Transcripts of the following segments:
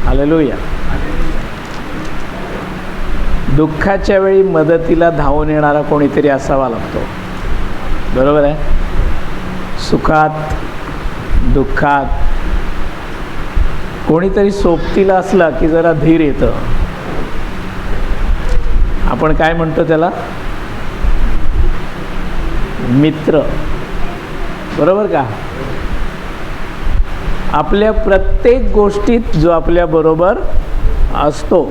Hallelujah. दुःखाच्या वेळी मदतीला धावून येणारा कोणीतरी असावा लागतो. बरोबर आहे. सुखात दुःखात कोणीतरी सोबतीला असला की जरा धीर येतं. आपण काय म्हणतो त्याला? मित्र. बरोबर का? आपल्या प्रत्येक गोष्टीत जो आपल्या बरोबर असतो.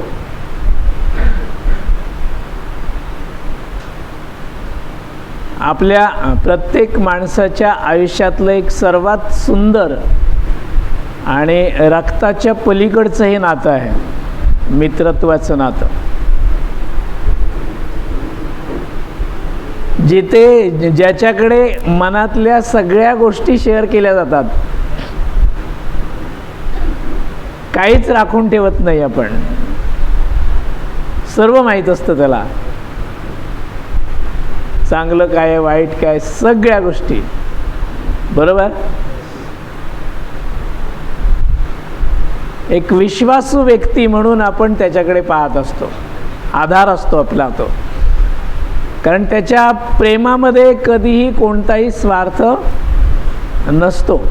आपल्या प्रत्येक माणसाच्या आयुष्यातलं एक सर्वात सुंदर आणि रक्ताच्या पलीकडचं हे नातं आहे, मित्रत्वाचं नातं. जिथे ज्याच्याकडे मनातल्या सगळ्या गोष्टी शेअर केल्या जातात, काहीच राखून ठेवत नाही आपण, सर्व माहीत असतं त्याला. चांगलं काय वाईट काय सगळ्या गोष्टी. बरोबर. एक विश्वासू व्यक्ती म्हणून आपण त्याच्याकडे पाहत असतो, आधार असतो आपला तो. कारण त्याच्या प्रेमामध्ये कधीही कोणताही स्वार्थ नसतो.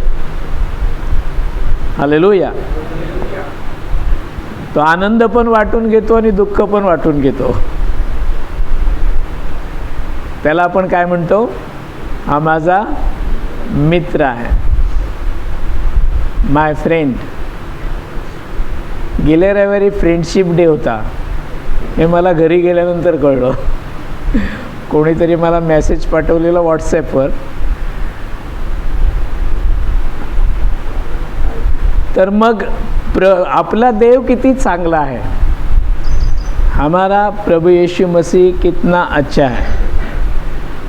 हालेलुया. तो आनंद पण वाटून घेतो आणि दुःख पण वाटून घेतो. त्याला आपण काय म्हणतो? हा माझा मित्र आहे, माय फ्रेंड. गेल्या रविवारी फ्रेंडशिप डे होता, हे मला घरी गेल्यानंतर कळलं. कोणीतरी मला मेसेज पाठवलेला व्हॉट्सॲपवर. तर मग आपला देव किती चांगला है, हमारा प्रभु यीशु मसीह कितना अच्छा है.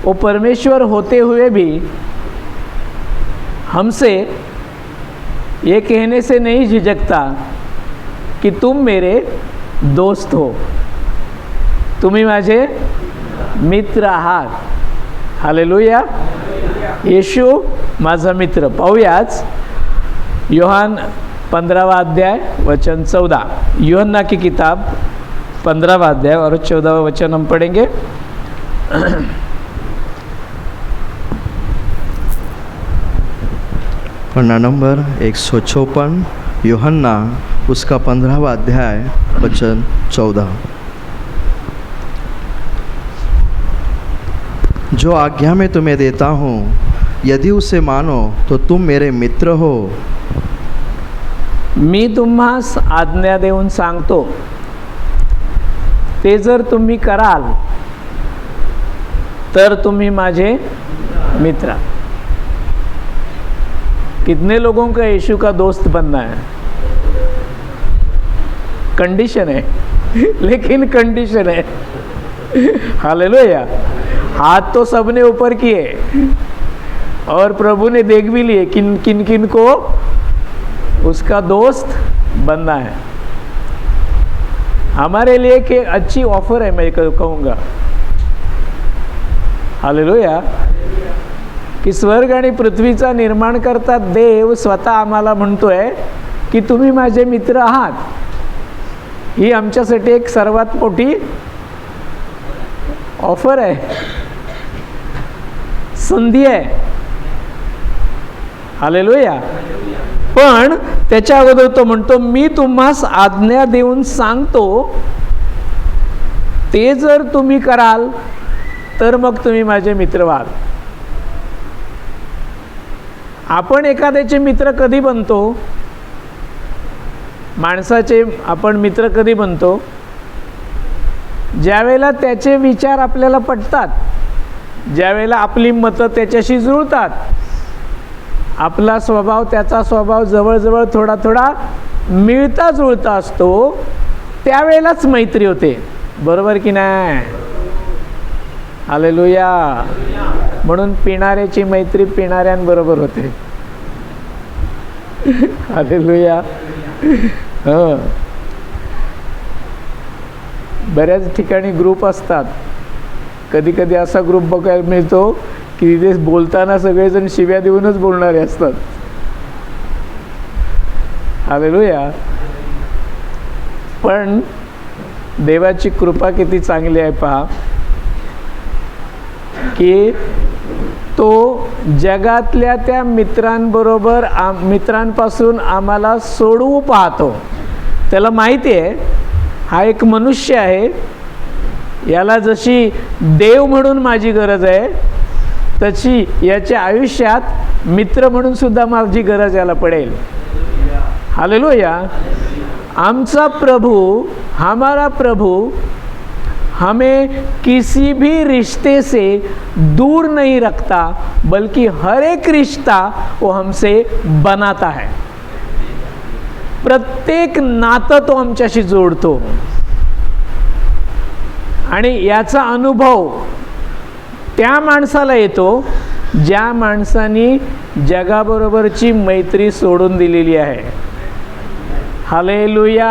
वो परमेश्वर होते हुए भी हमसे ये कहने से नहीं झिझकता कि तुम मेरे दोस्त हो, तुम्ही माझे मित्र आहात. हालेलुया. येशू माझा मित्र. पाहूयाच योहान 15वां अध्याय वचन 14. यूहन्ना की किताब 15वां अध्याय और 14वां वचन हम पढ़ेंगे. पन्ना नंबर 156, यूहन्ना उसका 15वां अध्याय वचन 14. जो आज्ञा मैं तुम्हें देता हूँ, यदि उसे मानो तो तुम मेरे मित्र हो. मी तुम्हास आज्ञा देऊन सांगतो, ते जर तुम्ही कराल तर तुम्ही माझे मित्र. कितने लोगों का यीशु का दोस्त बनना है? कंडीशन है, लेकिन कंडीशन है. हालेलुया. हाथ तो सबने ऊपर किए और प्रभु ने देख भी लिए किन किन किन को उसका दोस्त बनना है. हमारे लिए कि अच्छी ऑफर है, मैं कहूँगा. हालेलुया. की स्वर्ग आणि पृथ्वीचा निर्माण करता देव स्वतः आम्हाला म्हणतोय की तुम्ही माझे मित्र आहात. ही आमच्यासाठी एक सर्वात मोठी ऑफर आहे, संधी आहे. हालेलुया. पण त्याच्या अगोदर तो म्हणतो, मी तुम्हास आज्ञा देऊन सांगतो, ते जर तुम्ही कराल तर मग तुम्ही माझे मित्र व्हाल. आपण एखाद्याचे मित्र कधी बनतो? माणसाचे आपण मित्र कधी बनतो? ज्यावेळेला त्याचे विचार आपल्याला पटतात, ज्यावेळेला आपली मतं त्याच्याशी जुळतात, आपला स्वभाव त्याचा स्वभाव जवळजवळ थोडा थोडा मिळता जुळता असतो, त्यावेळेलाच मैत्री होते. बरोबर की नाही? हालेलुया. म्हणून पिणाऱ्याची मैत्री पिणाऱ्यांबरोबर होते. हालेलुया. हो. बऱ्याच ठिकाणी ग्रुप असतात. कधी कधी असा ग्रुप बघायला मिळतो की तिथे बोलताना सगळेजण शिव्या देऊनच बोलणारे असतात. हालेलुया. पण देवाची कृपा किती चांगली आहे पहा, की तो जगातल्या त्या मित्रांबरोबर मित्रांपासून आम्हाला सोडवू पाहतो. त्याला माहिती आहे हा एक मनुष्य आहे, याला जशी देव म्हणून माझी गरज आहे तशी याच्या आयुष्यात मित्र म्हणून सुद्धा माझी गरज याला पडेल. हालेलुया. आमचा प्रभु, हमारा प्रभु हमें किसी भी रिश्ते से दूर नहीं रखता, बल्कि हर एक रिश्ता वो हमसे बनाता है. प्रत्येक नातं तो आमच्याशी जोडतो. आणि याचा अनुभव त्या माणसाला येतो ज्या माणसाने जगाबरोबरची मैत्री सोडून दिलेली आहे. हालेलुया.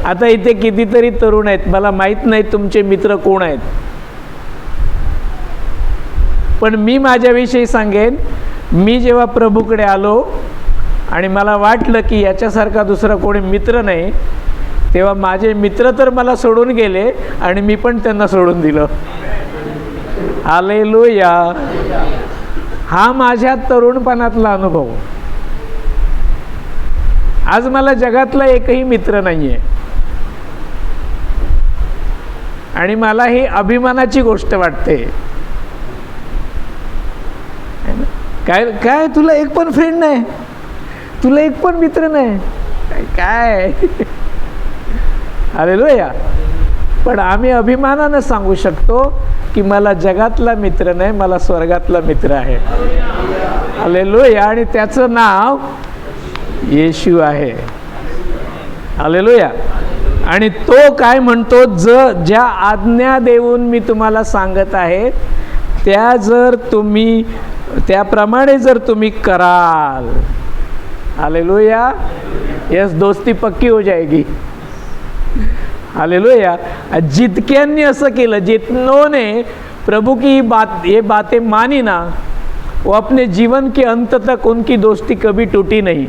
आता इथे कितीतरी तरुण आहेत, मला माहीत नाही तुमचे मित्र कोण आहेत, पण मी माझ्याविषयी सांगेन, मी जेव्हा प्रभूकडे आलो आणि मला वाटलं की याच्यासारखा दुसरा कोणी मित्र नाही, तेव्हा माझे मित्र तर मला सोडून गेले आणि मी पण त्यांना सोडून दिलं. हालेलुया. हा माझ्या तरुणपणातला अनुभव. आज मला जगातला एकही मित्र नाही आहे आणि मला ही अभिमानाची गोष्ट वाटते. काय काय तुला एक पण फ्रेंड नाही, तुला एक पण मित्र नाही काय? हालेलुया. पण आम्ही अभिमानानं सांगू शकतो की मला जगातला मित्र नाही, मला स्वर्गातला मित्र आहे. हालेलुया. आणि त्याचं नाव येशू आहे. हालेलुया. आणि तो काय म्हणतो, ज्या आज्ञा देऊन मी तुम्हाला सांगत आहे त्या जर तुम्ही त्याप्रमाणे जर तुम्ही कराल, हालेलुया, यस, दोस्ती पक्की हो जाएगी. हालेलुया. जितक्यांनी असं केलं, जितनों ने प्रभु की ये बातें मानी ना, वो अपने जीवन के अंत तक उनकी दोस्ती कभी टूटी नहीं.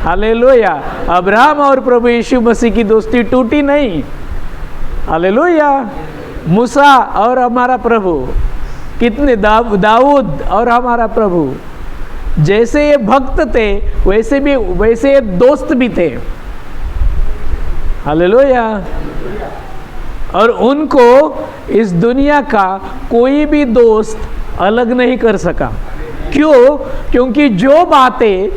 हालेलुया. अब्राहम और प्रभु यीशु मसीह की दोस्ती टूटी नहीं. हालेलुया. मूसा और हमारा प्रभु, कितने दाऊद और हमारा प्रभु, जैसे ये भक्त थे वैसे ये दोस्त भी थे. हालेलुया. और उनको इस दुनिया का कोई भी दोस्त अलग नहीं कर सका. क्यों? क्योंकि जो बातें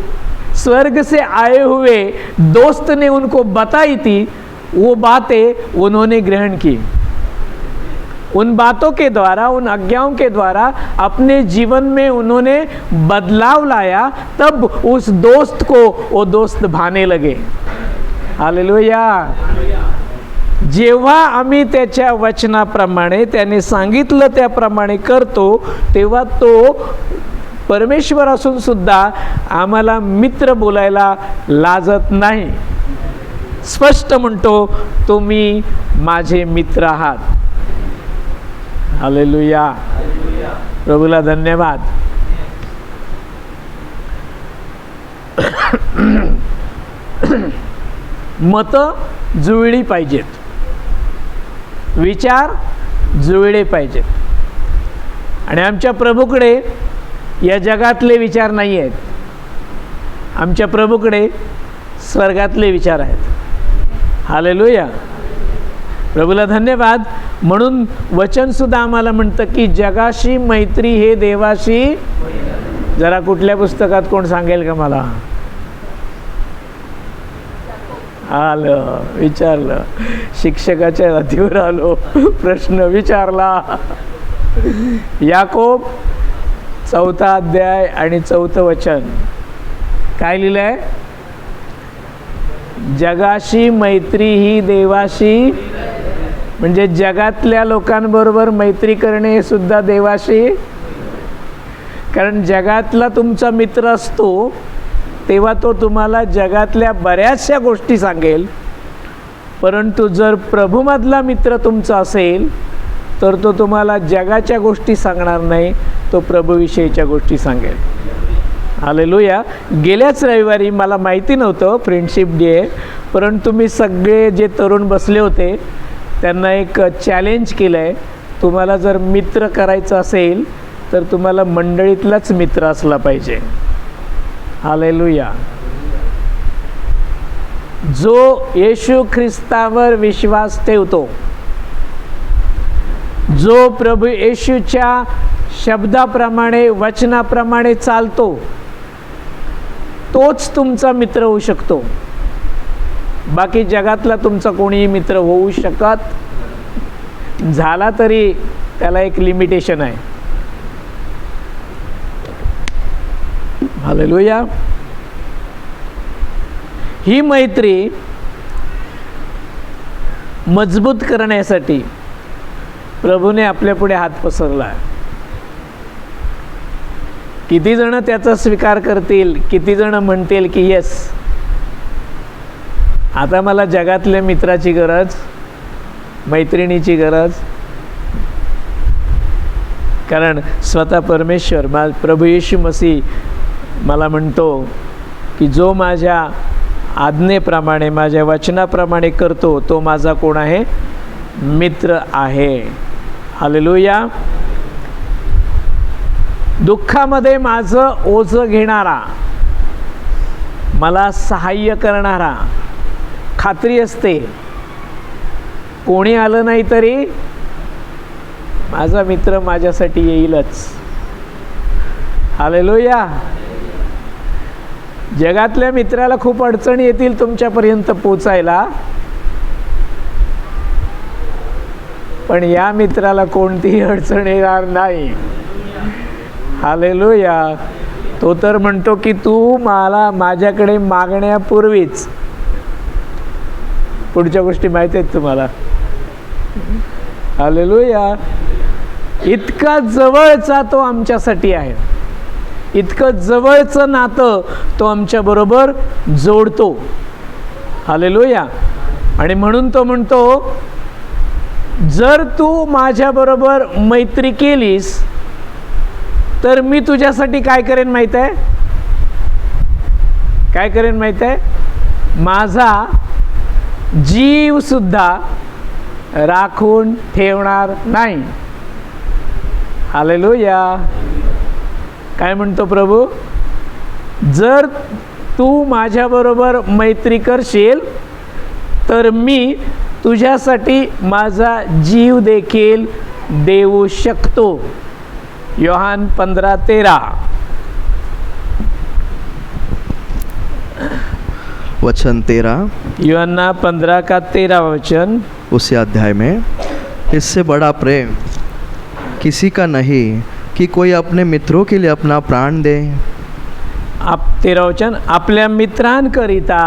स्वर्ग से आए हुए दोस्त ने उनको बताई थी, वो बातें उन्होंने ग्रहण की. उन बातों के द्वारा, उन आज्ञाओं के द्वारा अपने जीवन में उन्होंने बदलाव लाया. तब उस दोस्त को वो दोस्त भाने लगे. हालेलुया. जेव्हा आम्ही त्याच्या वचनाप्रमाणे, त्याने सांगितलं त्याप्रमाणे करतो, तेव्हा तो परमेश्वर असून सुद्धा आम्हाला मित्र बोलायला लाजत नाही. स्पष्ट म्हणतो, तुम्ही माझे मित्र आहात. हालेलुया. प्रभूला धन्यवाद. मतं जुळली पाहिजेत, विचार जुळले पाहिजेत. आणि आमच्या प्रभूकडे या जगातले विचार नाही आहेत, आमच्या प्रभूकडे स्वर्गातले विचार आहेत. हालेलुया. प्रभूला धन्यवाद. म्हणून वचनसुद्धा आम्हाला म्हणतं की जगाशी मैत्री हे देवाशी. जरा कुठल्या पुस्तकात कोण सांगेल का मला? आलं, विचारलं, शिक्षकाच्या हातीवर आलो, प्रश्न विचारला. याकोब 4 अध्याय आणि 4 वचन काय लिहिलं आहे? जगाशी मैत्री ही देवाशी, म्हणजे जगातल्या लोकांबरोबर मैत्री करणे हे सुद्धा देवाशी. कारण जगातला तुमचा मित्र असतो तेव्हा तो तुम्हाला जगातल्या बऱ्याचशा गोष्टी सांगेल, परंतु जर प्रभूमधला मित्र तुमचा असेल तर तो तुम्हाला जगाच्या गोष्टी सांगणार नाही, तो प्रभूविषयीच्या गोष्टी सांगेल. हालेलुया. गेल्याच रविवारी, मला माहिती नव्हतं फ्रेंडशिप डे, परंतु मी सगळे जे तरुण बसले होते त्यांना एक चॅलेंज केलं आहे, तुम्हाला जर मित्र करायचं असेल तर तुम्हाला मंडळीतलाच मित्र असला पाहिजे. हालेलुया. जो येशू ख्रिस्तावर विश्वास ठेवतो, जो प्रभू येशूच्या शब्दाप्रमाणे वचनाप्रमाणे चालतो, तोच तुमचा मित्र होऊ शकतो. बाकी जगातला तुमचा कोणीही मित्र होऊ शकत झाला तरी त्याला एक लिमिटेशन आहे. हालेलुया. ही मैत्री मजबूत करण्यासाठी प्रभूने आपल्या पुढे हात पसरला. किती जण त्याचा स्वीकार करतील, किती जण म्हणतील की येस, आता मला जगातल्या मित्राची गरज, मैत्रिणीची गरज. कारण स्वतः परमेश्वर प्रभू येशू मसीह मला म्हणतो की जो माझ्या आज्ञेप्रमाणे माझ्या वचनाप्रमाणे करतो तो माझा कोण आहे? मित्र आहे. हालेलुया. दुःखामध्ये माझं ओझं घेणारा, मला सहाय्य करणारा, खात्री असते कोणी आलं नाही तरी माझा मित्र माझ्यासाठी येईलच. हालेलुया. जगातल्या मित्राला खूप अडचणी येतील तुमच्यापर्यंत पोचायला, पण या मित्राला कोणतीही अडचण येणार नाही. हालेलुया. तो तर म्हणतो की तू मला माझ्याकडे मागण्यापूर्वीच, पुढच्या गोष्टी माहिती आहेत तुम्हाला. हालेलुया. इतका जवळचा तो आमच्यासाठी आहे, इतकं जवळचं नातं तो आमच्याबरोबर जोडतो. हालेलुया. आणि म्हणून तो म्हणतो, जर तू माझ्याबरोबर मैत्री केलीस तर मी तुझ्यासाठी काय करेन माहीत आहे? काय करेन माहीत आहे? माझा जीव सुद्धा राखून ठेवणार नाही. हालेलुया. काय म्हणतो प्रभू? जर तू माझ्याबरोबर मैत्री करशील तर मी तुझ्यासाठी माझा जीव देखील देऊ शकतो. योहान 15:13. वचन 13, यूहन्ना 15 का 13 वचन. उसी अध्याय में, इससे बड़ा प्रेम किसी का नहीं कि कोई अपने मित्रों के लिए अपना प्राण दे. 13 वचन. आपल्या मित्रांकरिता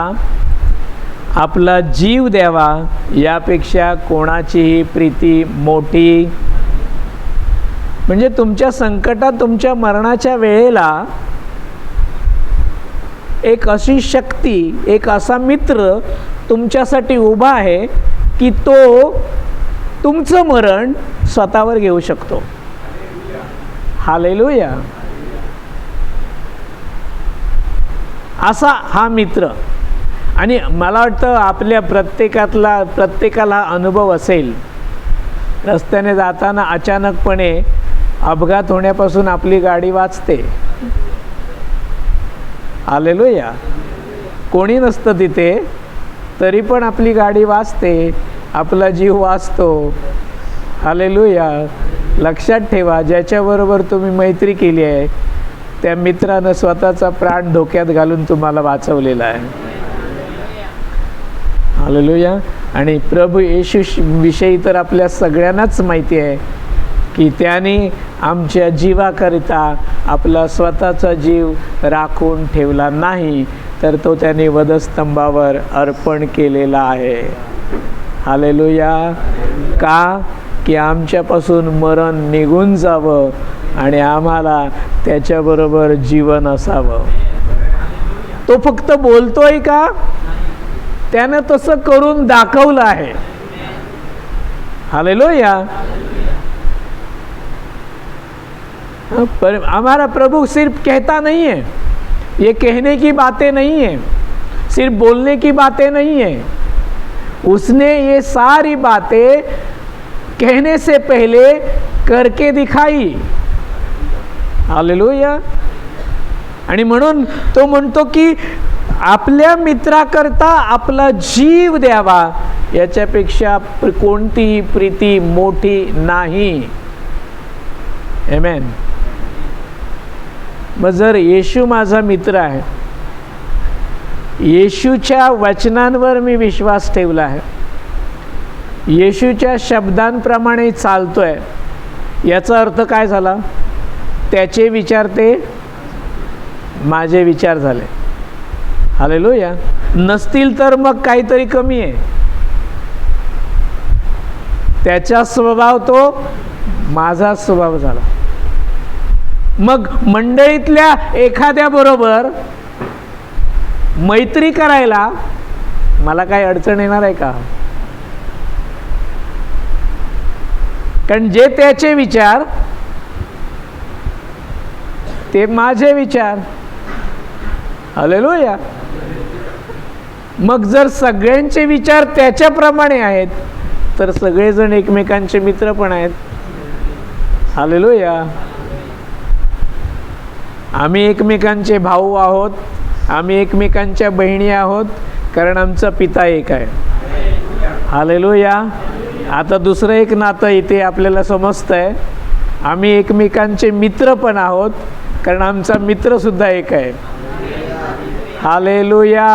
आपला जीव द्यावा यापेक्षा कोणाचीही प्रीती मोठी. म्हणजे तुमच्या संकटात, तुमच्या मरणाच्या वेळेला एक अशी शक्ती, एक असा मित्र तुमच्यासाठी उभा आहे की तो तुमचं मरण स्वतःवर घेऊ शकतो. हालेलुया. असा हा मित्र. आणि मला वाटतं आपल्या प्रत्येकाला अनुभव असेल. रस्त्याने जाताना अचानकपणे अपघात होण्यापासून आपली गाडी वाचते. हालेलुया. कोणी नसतं तिथे तरी पण आपली गाडी वाचते, आपला जीव वाचतो. हालेलुया. लक्षात ठेवा, ज्याच्याबरोबर तुम्ही मैत्री केली आहे त्या मित्रानं स्वतःचा प्राण धोक्यात घालून तुम्हाला वाचवलेला आहे. हालेलुया. आणि प्रभू येशू विषयी तर आपल्या सगळ्यांनाच माहिती आहे की त्याने आमच्या जीवाकरिता आपला स्वतःचा जीव राखून ठेवला नाही, तर तो त्याने वधस्तंभावर अर्पण केलेला आहे. हालेलुया. का? की आमच्यापासून मरण निघून जावं आणि आम्हाला त्याच्याबरोबर जीवन असावं. तो फक्त बोलतोय का? त्यानं तसं करून दाखवलं आहे. हालेलुया. पर हमारा प्रभु सिर्फ कहता नहीं है, ये कहने की बातें नहीं है, सिर्फ बोलने की बातें नहीं है, उसने ये सारी बातें कहने से पहले करके दिखाई. हालेलुया. आणि म्हणून तो म्हणतो की आपल्या मित्राकरता आपला जीव द्यावा, याच्यापेक्षा कोणतीही प्रीती मोठी नाही. आमेन. मग जर येशू माझा मित्र आहे, येशूच्या वचनांवर मी विश्वास ठेवला आहे, येशूच्या शब्दांप्रमाणे चालतोय, याचा अर्थ काय झाला? त्याचे विचार ते माझे विचार झाले. हालेलुया. नसतील तर मग काहीतरी कमी आहे. त्याचा स्वभाव तो माझा स्वभाव झाला. मग मंडळीतल्या एखाद्या बरोबर मैत्री करायला मला काही अडचण येणार आहे का? कारण जे त्याचे विचार ते माझे विचार. हालेलुया. मग जर सगळ्यांचे विचार त्याच्याप्रमाणे आहेत तर सगळेजण एकमेकांचे मित्र पण आहेत. हालेलुया. आम्ही एकमेकांचे भाऊ आहोत, आम्ही एकमेकांच्या बहिणी आहोत, कारण आमचा पिता एक आहे. हालेलुया. आता दुसरं एक नातं इथे आपल्याला समजतंय, आम्ही एकमेकांचे मित्र पण आहोत, कारण आमचा मित्र सुद्धा एक आहे. हालेलुया.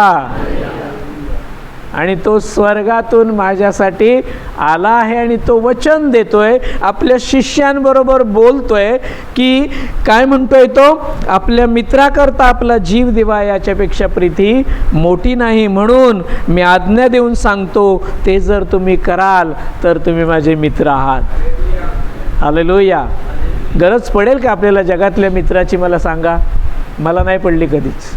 आणि तो स्वर्गातून माझ्यासाठी आला आहे आणि तो वचन देतोय, आपल्या शिष्यांबरोबर बोलतोय की काय म्हणतोय तो? आपल्या मित्राकरता आपला जीव देवा, याच्यापेक्षा प्रीती मोठी नाही. म्हणून मी आज्ञा देऊन सांगतो, ते जर तुम्ही कराल तर तुम्ही माझे मित्र आहात. हालेलुया. गरज पडेल का आपल्याला जगातल्या मित्राची? मला सांगा. मला नाही पडली कधीच,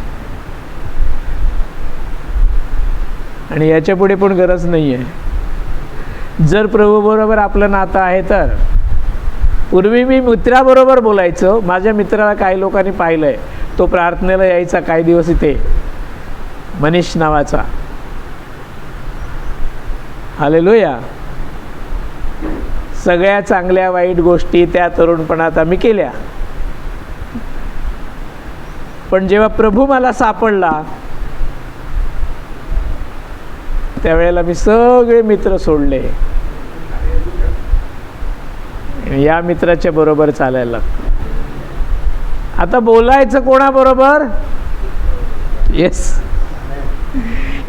आणि याच्या पुढे पण गरज नाही आहे. जर प्रभूबरोबर आपलं नातं आहे तर. पूर्वी मी मित्राबरोबर बोलायचो. माझ्या मित्राला काही लोकांनी पाहिलं आहे, तो प्रार्थनेला यायचा काही दिवस इथे, मनीष नावाचा. हालेलुया. सगळ्या चांगल्या वाईट गोष्टी त्या तरुणपणात आम्ही केल्या. पण जेव्हा प्रभू मला सापडला त्यावेळेला मी सगळे मित्र सोडले, या मित्राच्या बरोबर चालायला लागतो. आता बोलायचं कोणाबरोबर? येस.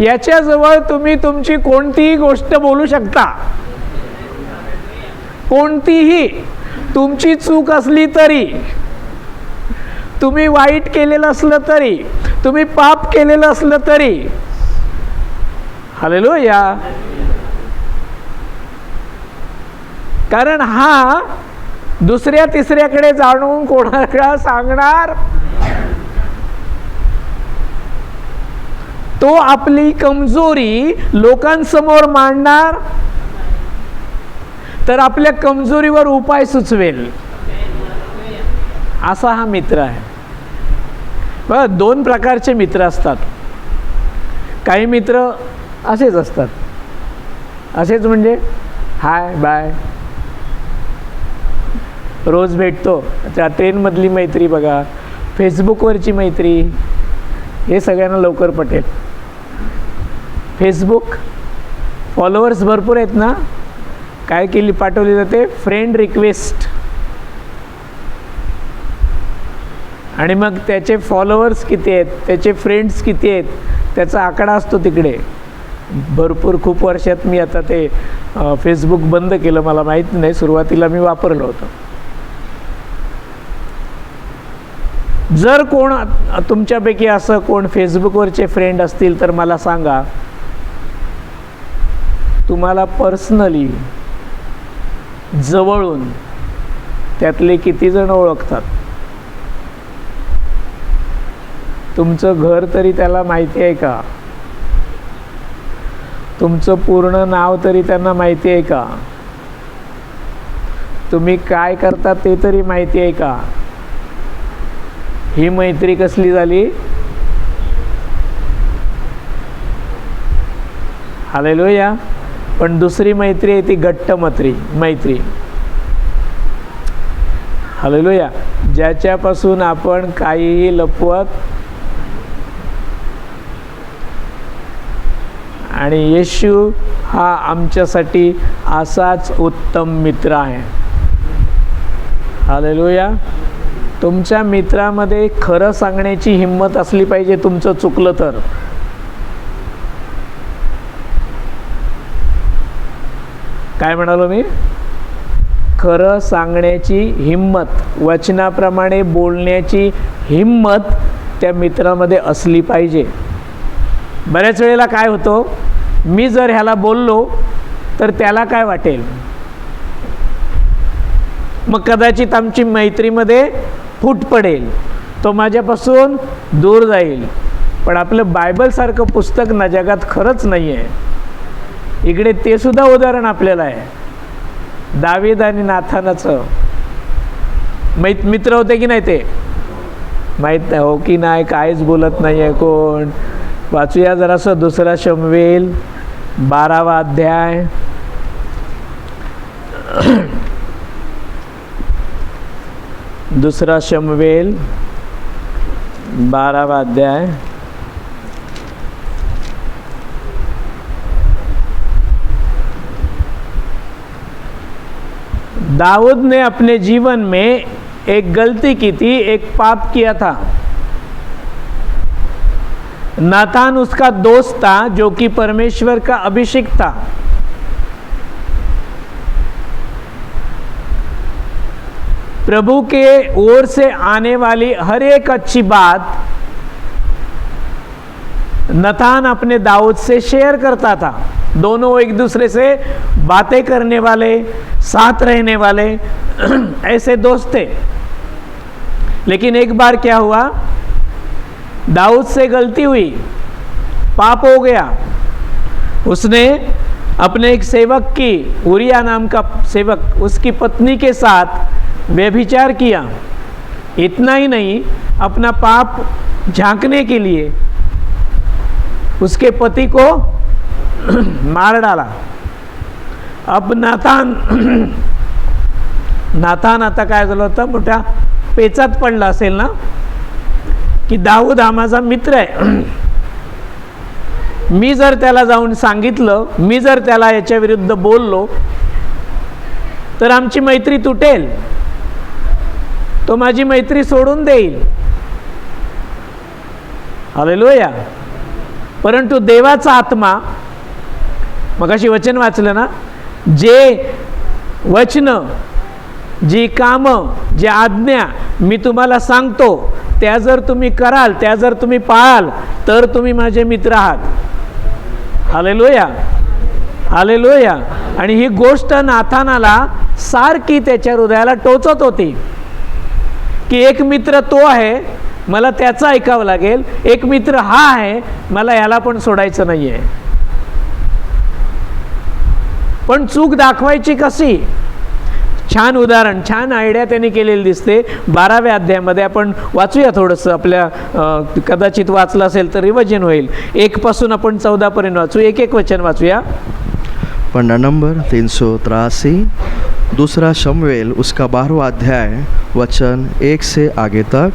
याच्याजवळ तुम्ही तुमची कोणतीही गोष्ट बोलू शकता, कोणतीही. तुमची चूक असली तरी, तुम्ही वाईट केलेलं असलं तरी, तुम्ही पाप केलेलं असलं तरी. हालेलुया. कारण हा दुसऱ्या तिसऱ्याकडे जाणून कोणाला सांगणार? तो आपली कमजोरी लोकांसमोर मांडणार, तर आपल्या कमजोरीवर उपाय सुचवेल, असा हा मित्र आहे. बघा, दोन प्रकारचे मित्र असतात. काही मित्र असेच असतात. असेच म्हणजे हाय बाय, रोज भेटतो. त्या ट्रेनमधली मैत्री बघा, फेसबुकवरची मैत्री, हे सगळ्यांना लवकर पटेल. फेसबुक फॉलोअर्स भरपूर आहेत ना, काय केली पाठवली जाते? Friend request. आणि मग त्याचे फॉलोअर्स किती आहेत, त्याचे फ्रेंड्स किती आहेत, त्याचा आकडा असतो तिकडे. भरपूर खूप वर्षात मी आता ते फेसबुक बंद केलं, मला माहीत नाही, सुरुवातीला मी वापरलं होतं. जर कोण तुमच्यापैकी असं कोण फेसबुकवरचे फ्रेंड असतील तर मला सांगा, तुम्हाला पर्सनली जवळून त्यातले किती जण ओळखतात? तुमचं घर तरी त्याला माहिती आहे का? तुमचं पूर्ण नाव तरी त्यांना माहिती आहे का? तुम्ही काय करता ते तरी माहिती आहे का? ही मैत्री कसली झाली? हालेलुया. पण दुसरी मैत्री आहे ती घट्ट मैत्री. हालेलुया. ज्याच्यापासून आपण काहीही लपवत आणि येशू हा आमच्यासाठी असाच उत्तम मित्र आहे. हालेलुया. तुमच्या मित्रामध्ये खरं सांगण्याची हिंमत असली पाहिजे. तुमचं चुकलं तर काय म्हणालो मी? खरं सांगण्याची हिंमत, वचनाप्रमाणे बोलण्याची हिंमत त्या मित्रामध्ये असली पाहिजे. बऱ्याच वेळेला काय होतं, मी जर ह्याला बोललो तर त्याला काय वाटेल, मग कदाचित आमची मैत्रीमध्ये फूट पडेल, तो माझ्यापासून दूर जाईल. पण आपलं बायबलसारखं पुस्तक ना जगात खरंच नाही आहे. इकडे ते सुद्धा उदाहरण आपल्याला आहे. दावीद आणि नाथानाचं मित्र होते की नाही ते माहीत नाही. हो की नाही, काहीच बोलत नाही आहे कोण. वाचूया जरासं 2 शमूएल 12वा अध्याय. दुसरा शमूएल 12वा अध्याय. दाऊद ने अपने जीवन में एक गलती की थी, एक पाप किया था. नातान उसका दोस्त था जो कि परमेश्वर का अभिषिक्त था. प्रभु के ओर से आने वाली हर एक अच्छी बात नातान अपने दाऊद से शेयर करता था. दोनों एक दूसरे से बातें करने वाले, साथ रहने वाले ऐसे दोस्त थे. लेकिन एक बार क्या हुआ, दाऊद से गलती हुई, पाप हो गया. उसने अपने एक सेवक की, उरिया नाम का सेवक, उसकी पत्नी के साथ व्यभिचार किया. इतना ही नहीं, अपना पाप झांकने के लिए उसके पति को मार डाला. अब नातान आता काय झालं होतं, मोठ्या पेचात पडला असेल ना, की दाऊद हा माझा मित्र आहे. मी जर त्याला जाऊन सांगितलं, मी जर त्याला याच्या विरुद्ध बोललो तर आमची मैत्री तुटेल, तो माझी मैत्री सोडून देईल. हालेलुया. परंतु देवाचा आत्मा, मगाशी वचन वाचलं ना, जे वचन, जी कामं, जी आज्ञा मी तुम्हाला सांगतो त्या जर तुम्ही कराल, त्या जर तुम्ही पाळाल तर तुम्ही माझे मित्र आहात. हालेलुया. हालेलुया. आणि ही गोष्ट नाथानाला सारखी त्याच्या हृदयाला टोचत होती की एक मित्र तो आहे, मला त्याचं ऐकावं लागेल. एक मित्र हा आहे, मला याला पण सोडायचं नाही आहे. पण चूक दाखवायची कशी? छान उदाहरण, छान आयडिया त्यांनी केलेली दिसते 12व्या अध्यायामध्ये. आपण वाचूया थोडंसं, आपल्या कदाचित वाचलं असेल तर रिव्हिजन होईल. 1 पासून आपण 14 पर्यंत वाचू. एक वचन वाचूया. पन्ना नंबर 383, 2 शमूएल उसका 12वां अध्याय, वचन 1 से आगे तक.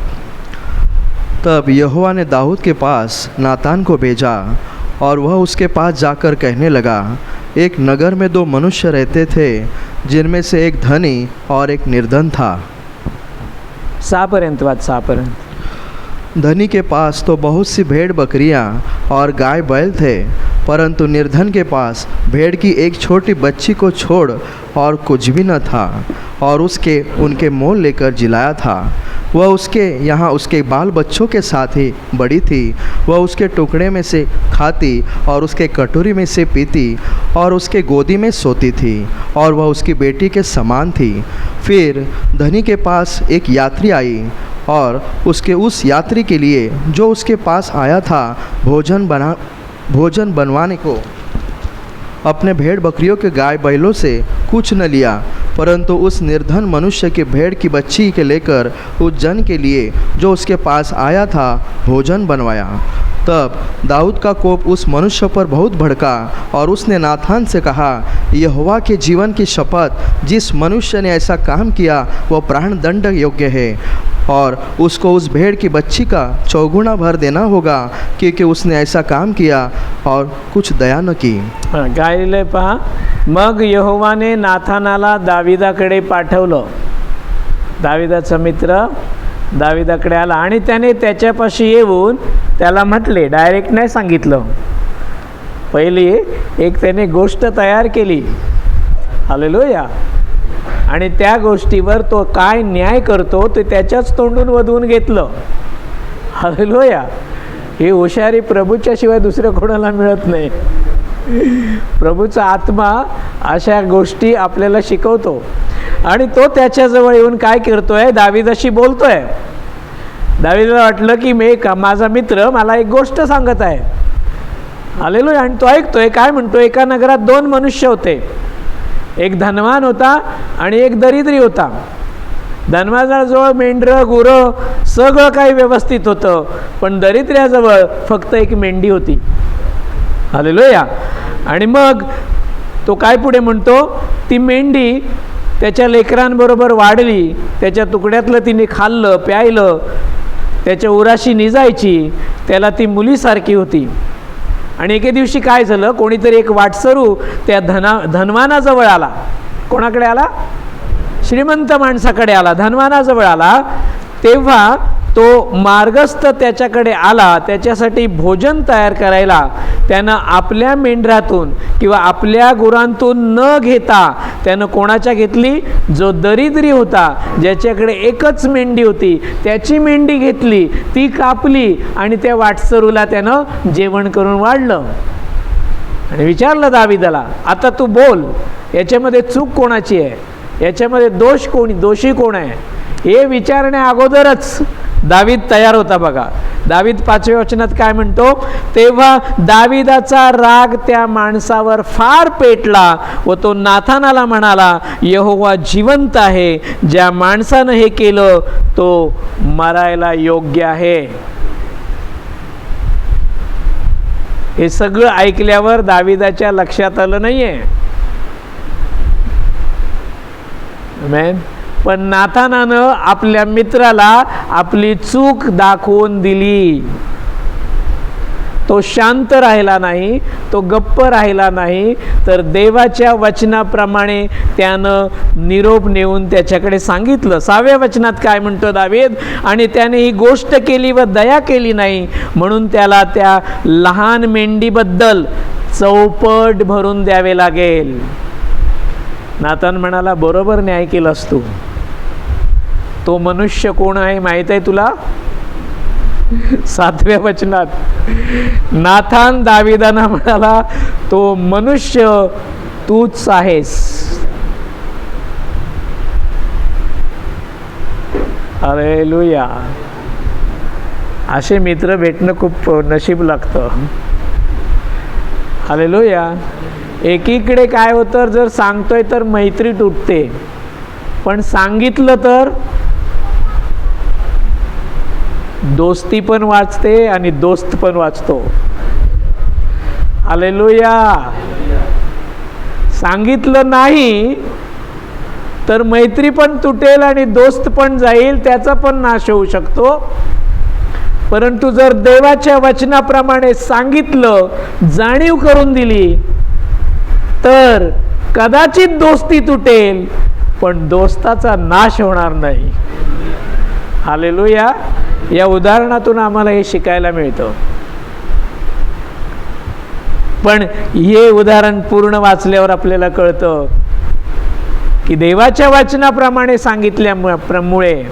तब यहोवा ने दाऊद के पास नातान को भेजा और वह उसके पास जाकर कहने लगा, एक नगर में 2 मनुष्य रहते थे, जिनमें से एक धनी और एक निर्धन था. 6 पर्यंत वाच. 6 पर्यंत. धनी के पास तो बहुत सी भेड़ बकरियां और गाय बैल थे, परंतु निर्धन के पास भेड़ की एक छोटी बच्ची को छोड़ और कुछ भी न था, और उसके उनके मोल लेकर जिलाया था. वह उसके यहाँ उसके बाल बच्चों के साथ ही बड़ी थी. वह उसके टुकड़े में से खाती और उसके कटोरी में से पीती और उसके गोदी में सोती थी, और वह उसकी बेटी के समान थी. फिर धनी के पास एक यात्री आई और उसके उस यात्री के लिए जो उसके पास आया था भोजन बनवाने को अपने भेड़ बकरियों के गाय बैलों से कुछ न लिया, परंतु उस निर्धन मनुष्य की भेड़ की बच्ची के लेकर उस जन के लिए जो उसके पास आया था भोजन बनवाया. तब दाऊद का कोप उस मनुष्य पर बहुत भड़का और उसने नाथान से कहा, यहोवा के जीवन की शपथ, जिस मनुष्य ने ऐसा काम किया वह प्राण दंड योग्य है, और उसको उस भेड़ की बच्ची का चौगुना भर देना होगा, क्योंकि उसने ऐसा काम किया और कुछ दया न की. काय लिहिलंय पहा. मग यहोवाने नाथानाला दाविदाकडे पाठवलं. दाविदाचा मित्र दाविदाकडे आला आणि त्याने त्याच्यापाशी येऊन त्याला म्हटले, डायरेक्ट नाही सांगितलं, पहिली एक त्याने गोष्ट तयार केली. हालेलुया. आणि त्या गोष्टीवर तो काय न्याय करतो ते त्याच्याच तोंडून वधवून घेतलं. हालेलुया. ही हुशारी प्रभूच्या शिवाय दुसऱ्या कोणाला मिळत नाही. प्रभूचा आत्मा अशा गोष्टी आपल्याला शिकवतो. आणि तो त्याच्याजवळ येऊन काय करतोय, दाविदाशी बोलतोय. दाविदाला वाटलं की माझा मित्र मला एक गोष्ट सांगत आहे. हालेलुया. आणि तो ऐकतोय. काय म्हणतो, एका नगरात 2 मनुष्य होते. एक धनवान होता आणि एक दरिद्री होता. धनवानाजवळ मेंढरं गुरं सगळं काही व्यवस्थित होतं, पण दरिद्र्याजवळ फक्त एक मेंढी होती. हालेलुया. आणि मग तो काय पुढे म्हणतो, ती मेंढी त्याच्या लेकरांबरोबर वाढली, त्याच्या तुकड्यातलं तिने खाल्लं प्यायलं, त्याच्या उराशी निजायची, त्याला ती मुलीसारखी होती. आणि एके दिवशी काय झालं, कोणीतरी एक वाटसरू त्या धनवानाजवळ आला. कोणाकडे आला? श्रीमंत माणसाकडे आला, धनवानाजवळ आला. तेव्हा तो मार्गस्थ त्याच्याकडे आला, त्याच्यासाठी भोजन तयार करायला. त्यानं आपल्या मेंढरातून किंवा आपल्या गुरांतून न घेता त्यानं कोणाच्या घेतली? जो दरिद्री होता, ज्याच्याकडे एकच मेंढी होती, त्याची मेंढी घेतली, ती कापली आणि त्या वाटसरूला त्यानं जेवण करून वाढलं. आणि विचारलं दाविदाला, आता तू बोल, याच्यामध्ये चूक कोणाची आहे, याच्यामध्ये दोषी कोण आहे? हे विचारण्या अगोदरच दावीद तयार होता. बघा दावीद 5व्या वचनात काय म्हणतो, तेव्हा दाविदाचा राग त्या माणसावर फार पेटला व तो नाथानाला म्हणाला, यहोवा जिवंत आहे, ज्या माणसानं हे केलं तो मरायला योग्य आहे. हे सगळं ऐकल्यावर दाविदाच्या लक्षात आलं नाहीये. आमेन. पण नाथानानं आपल्या मित्राला आपली चूक दाखवून दिली. तो शांत राहिला नाही, तो गप्प राहिला नाही, तर देवाच्या वचनाप्रमाणे त्यानं निरोप नेऊन त्याच्याकडे सांगितलं. 6व्या वचनात काय म्हणतो दावीद, आणि त्याने ही गोष्ट केली व दया केली नाही, म्हणून त्याला त्या लहान मेंढीबद्दल चौपट भरून द्यावे लागेल. नातान म्हणाला, बरोबर न्याय केलास तू. तो मनुष्य कोण आहे माहित आहे तुला? 7व्या वचनात नाथान दाविदांना म्हणाला, तो मनुष्य तूच आहेस. हालेलुया. असे मित्र भेटणं खूप नशीब लागतं. हालेलुया. एकीकडे काय होतं, जर सांगतोय तर मैत्री तुटते, पण सांगितलं तर दोस्ती पण वाचते आणि दोस्त पण वाचतो. हालेलुया. सांगितलं नाही तर मैत्री पण तुटेल आणि दोस्त पण जाईल, त्याचा पण नाश होऊ शकतो. परंतु जर देवाच्या वचनाप्रमाणे सांगितलं, जाणीव करून दिली, तर कदाचित दोस्ती तुटेल पण दोस्ताचा नाश होणार नाही. हालेलुया. या उदाहरणातून आम्हाला हे शिकायला मिळतं. पण हे उदाहरण पूर्ण वाचल्यावर आपल्याला कळतं की देवाच्या वचनाप्रमाणे सांगितल्यामुळे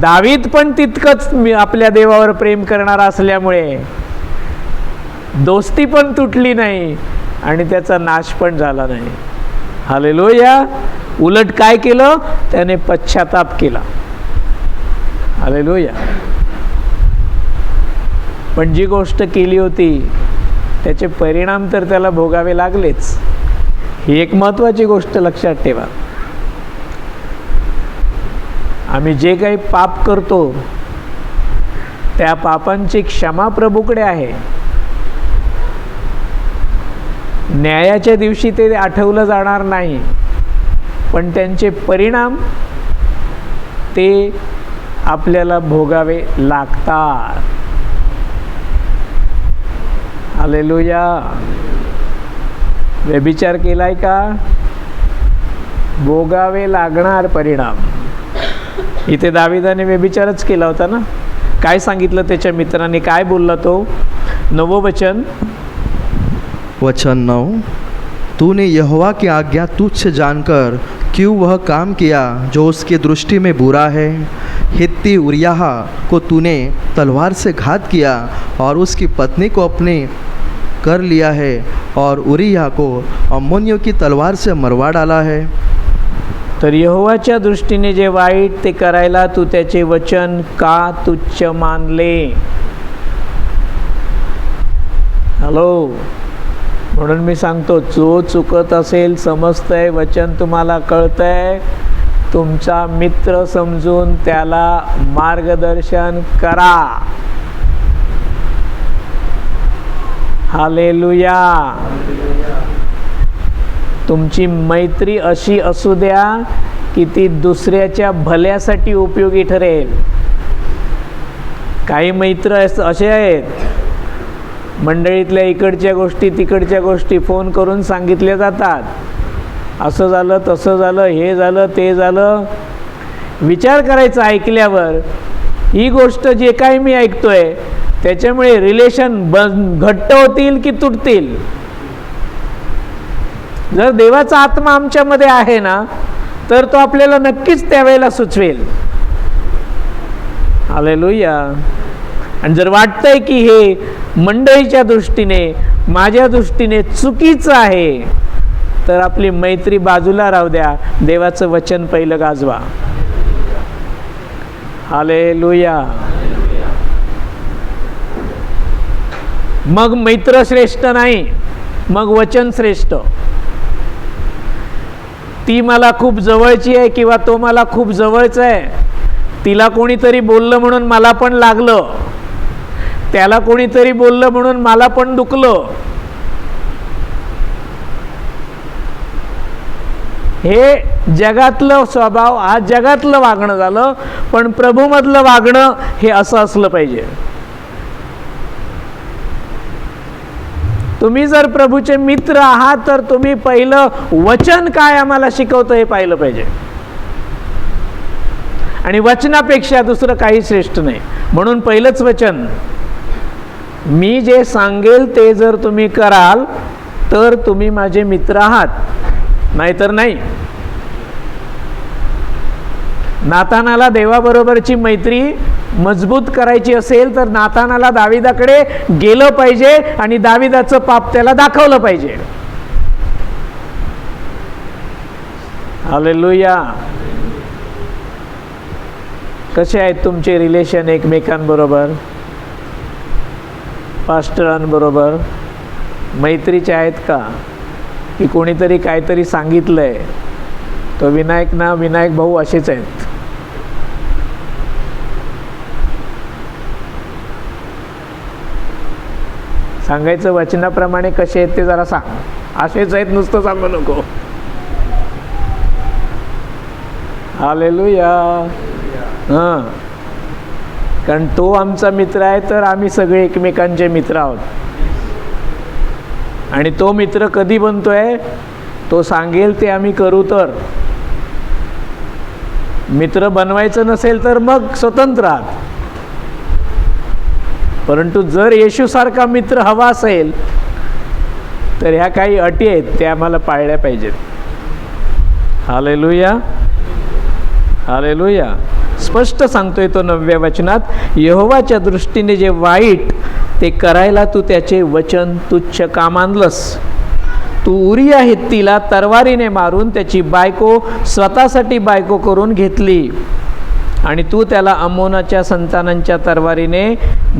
दावीद पण तितकंच आपल्या देवावर प्रेम करणारा असल्यामुळे दोस्ती पण तुटली नाही आणि त्याचा नाश पण झाला नाही. हालेलुया. उलट काय केलं, त्याने पश्चाताप केला. हालेलुया. पण जी गोष्ट केली होती त्याचे परिणाम तर त्याला भोगावे लागलेच. ही एक महत्त्वाची गोष्ट लक्षात ठेवा. आम्ही जे काही पाप करतो त्या पापांची क्षमा प्रभूकडे आहे. न्यायाच्या दिवशी ते आठवलं जाणार नाही, पण त्यांचे परिणाम ते आपल्याला भोगावे लागतात. हालेलुया. व्यभिचार केलाय का? भोगावे लागणार परिणाम. इथे दाविदाने व्यभिचारच केला होता ना. काय सांगितलं त्याच्या मित्रांनी? काय बोलला तो? 9 वचन, वचन 9, तूने यहोवा की आज्ञा तुच्छ जानकर क्यों वह काम किया जो उसकी दृष्टि में बुरा है? हित्ती उरियाह को तूने तलवार से घात किया और उसकी पत्नी को अपने कर लिया है, और उरियाह को अम्मोनियों की तलवार से मरवा डाला है. तर यहोवाच्या दृष्टीने जे वाईट ते करायला तू त्याचे वचन का तुच्छ मानले? हॅलो. म्हणून मी सांगतो, जो चुकत असेल, समजतंय, वचन तुम्हाला कळतंय, तुमचा मित्र समजून त्याला मार्गदर्शन करा. हालेलुया. तुमची मैत्री अशी असू द्या की ती दुसऱ्याच्या भल्यासाठी उपयोगी ठरेल. काही मित्र असे आहेत, मंडळीतल्या इकडच्या गोष्टी तिकडच्या गोष्टी फोन करून सांगितल्या जातात. असं झालं, तसं झालं, हे झालं, ते झालं. विचार करायचा ऐकल्यावर, ही गोष्ट जे काही मी ऐकतोय त्याच्यामुळे रिलेशन घट्ट होतील की तुटतील? जर देवाचा आत्मा आमच्यामध्ये आहे ना, तर तो आपल्याला नक्कीच त्यावेळेला सुचवेल. हालेलुया. आणि जर वाटतंय की हे मंडळीच्या दृष्टीने, माझ्या दृष्टीने चुकीचं आहे, तर आपली मैत्री बाजूला राहू द्या. देवाचं वचन पहिलं गाजवा. हालेलुया. मग मैत्र श्रेष्ठ नाही, मग वचन श्रेष्ठ. ती मला खूप जवळची आहे किंवा तो मला खूप जवळचा आहे. तिला कोणीतरी बोललं म्हणून मला पण लागलं, त्याला कोणीतरी बोललं म्हणून मला पण दुखलं. हे जगातलं स्वभाव, हा जगातलं वागणं झालं. पण प्रभूमधलं वागणं हे असं असलं पाहिजे. तुम्ही जर प्रभूचे मित्र आहात, तर तुम्ही पहिलं वचन काय आम्हाला शिकवतं हे पाहिलं पाहिजे. आणि वचनापेक्षा दुसरं काही श्रेष्ठ नाही. म्हणून पहिलंच वचन, मी जे सांगेल ते जर तुम्ही कराल तर तुम्ही माझे मित्र आहात, नाहीतर नाही. नातानाला देवाबरोबरची मैत्री मजबूत करायची असेल तर नातानाला दाविदाकडे गेलं पाहिजे आणि दाविदाचं पाप त्याला दाखवलं पाहिजे. हालेलुया. कसे आहेत तुमचे रिलेशन एकमेकांबरोबर, पास्टरांबरोबर? मैत्रीचे आहेत का? की कोणीतरी काहीतरी सांगितलंय, तो विनायक ना, विनायक भाऊ असेच आहेत. सांगायचं वचनाप्रमाणे कसे आहेत ते जरा सांग. असेच आहेत नुसतं सांगू नको. हालेलुया. हां. कारण तो आमचा मित्र आहे, तर आम्ही सगळे एकमेकांचे मित्र आहोत. आणि तो मित्र कधी बनतोय? तो सांगेल ते आम्ही करू. तर मित्र बनवायचं नसेल तर मग स्वतंत्र आहात. परंतु जर येशूसारखा मित्र हवा असेल तर ह्या काही अटी आहेत, त्या आम्हाला पाळल्या पाहिजेत. हालेलुया. हालेलुया. स्पष्ट सांगतोय तो 9व्या वचनात, यहोवाच्या दृष्टीने जे वाईट ते करायला तू त्याचे वचन तुच्छ का मानलंस? तू उरिया हित्तीला तरवारीने मारून त्याची बायको स्वतःसाठी बायको करून घेतली, आणि तू त्याला अम्मोनाच्या संतानांच्या तरवारीने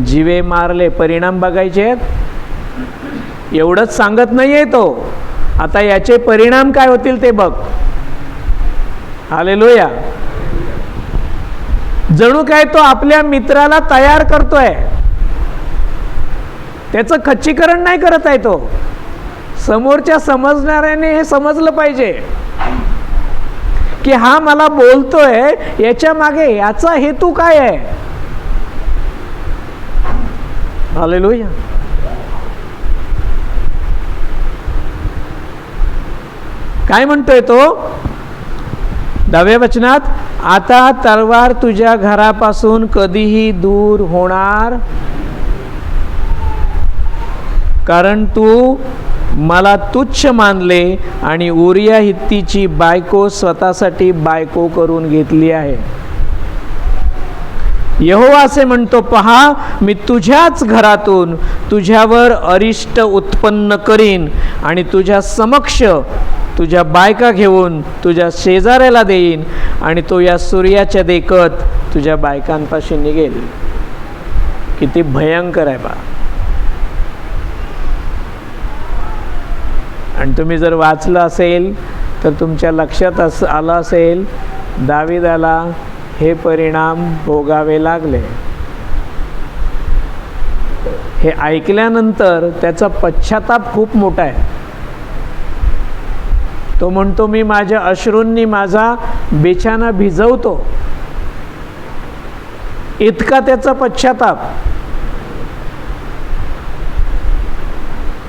जीवे मारले. परिणाम बघायचे आहेत. एवढंच सांगत नाहीये तो, आता याचे परिणाम काय होतील ते बघ. हालेलुया. जणू काय तो आपल्या मित्राला तयार करतोय, त्याचं खच्चीकरण नाही करत आहे तो. समोरच्या समजणाऱ्याने हे समजलं पाहिजे की हा मला बोलतोय, याच्या मागे याचा हेतू काय आहे. हालेलुया. काय म्हणतोय तो 10व्या वचनात, आता तलवार तुझ्या घरापासून कधीही दूर होणार, कारण तू मला तुच्छ मानले आणि उरिया हित्तीची बायको स्वतःसाठी बायको करून घेतली आहे. यहोवा असे म्हणतो, पहा, मी तुझ्याच घरातून तुझ्यावर अरिष्ट उत्पन्न करीन आणि तुझ्या समक्ष तुझ्या बायका घेऊन तुझ्या शेजाऱ्याला देईन आणि तो या सूर्याच्या देखत तुझ्या बायकांपाशी निघेल. किती भयंकर आहे बा. आणि तुम्ही जर वाचलं असेल तर तुमच्या लक्षात आलं असेल, दाविदाला हे परिणाम भोगावे लागले. हे ऐकल्यानंतर त्याचा पश्चाताप खूप मोठा आहे. तो म्हणतो, मी माझ्या अश्रूंनी माझा बिछाना भिजवतो. इतका त्याचा पश्चाताप.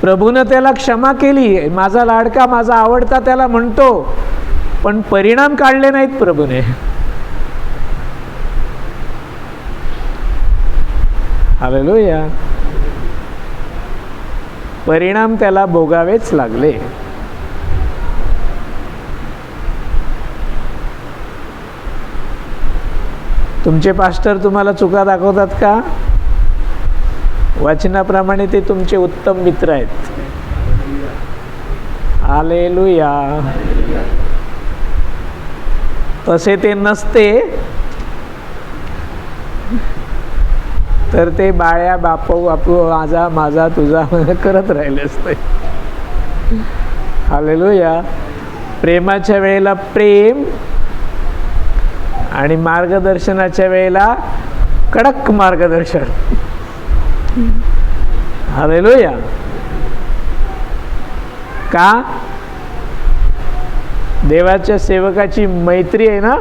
प्रभूनं त्याला क्षमा केली, माझा लाडका माझा आवडता त्याला म्हणतो, पण परिणाम काढले नाहीत प्रभूने. हालेलुया. परिणाम त्याला भोगावेच लागले. तुमचे पास्टर तुम्हाला चुका दाखवतात का? वचनाप्रमाणे ते तुमचे उत्तम मित्र आहेत. हालेलुया. तसे ते नसते तर ते बाळ्या बापू बापू माझा माझा तुझा करत राहिले असते. हालेलुया. प्रेमाच्या वेळेला प्रेम आणि मार्गदर्शनाच्या वेळेला कडक मार्गदर्शन. हालेलुया. का? देवाच्या सेवकाची मैत्री आहे ना,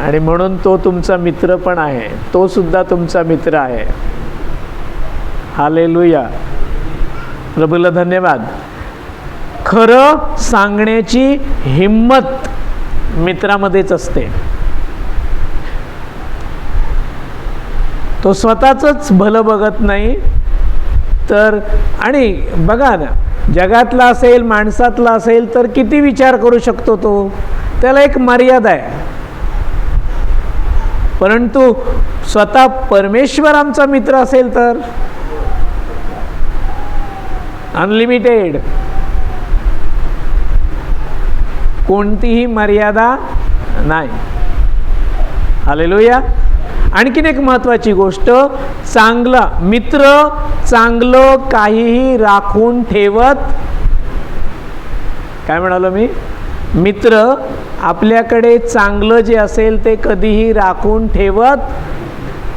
आणि म्हणून तो तुमचा मित्र पण आहे. तो सुद्धा तुमचा मित्र आहे. हालेलुया. प्रभूला धन्यवाद. खरं सांगण्याची हिम्मत मित्रामध्येच असते. तो स्वतःच भलं बघत नाही तर. आणि बघा ना, जगातला असेल माणसातला असेल तर किती विचार करू शकतो तो. त्याला एक मर्यादा आहे. परंतु स्वतः परमेश्वर आमचा मित्र असेल तर अनलिमिटेड, कोणतीही मर्यादा नाही. हालेलुया. आणखीन एक महत्त्वाची गोष्ट, चांगला मित्र चांगलं काहीही राखून ठेवत. काय म्हणालो मी? मित्र आपल्याकडे चांगलं जे असेल ते कधीही राखून ठेवत,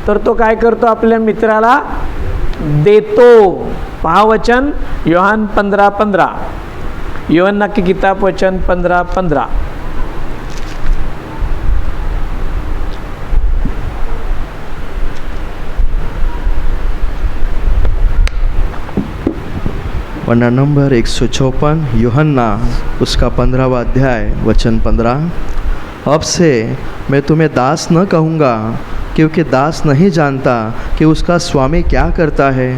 तर तो काय करतो? आपल्या मित्राला देतो. पहा वचन योहान 15:15. योहन्ना की किताब वचन 15:15. पन्ना नंबर 154, यूहन्ना उसका 15वां अध्याय वचन 15। अब से मैं तुम्हें दास न कहूँगा, क्योंकि दास नहीं जानता कि उसका स्वामी क्या करता है,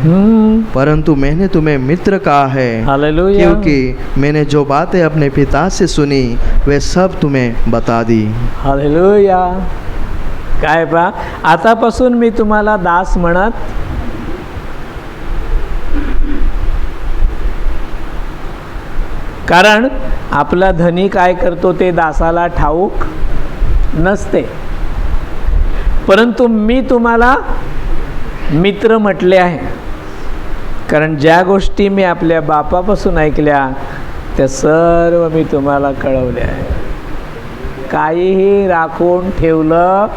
परंतु मैंने तुम्हें मित्र कहा है, हालेलुया। क्योंकि मैंने जो बातें अपने पिता से सुनी वे सब तुम्हें बता दी। हालेलुया। काय पा, आतापासून मी तुम्हाला दास म्हणत कारण आपला धनी काय करतो ते दासाला ठाऊक नसते, परंतु मी तुम्हाला मित्र म्हटले आहे, कारण ज्या गोष्टी मी आपल्या बापापासून ऐकल्या त्या सर्व मी तुम्हाला कळवल्या आहे। काहीही राखून ठेवलं.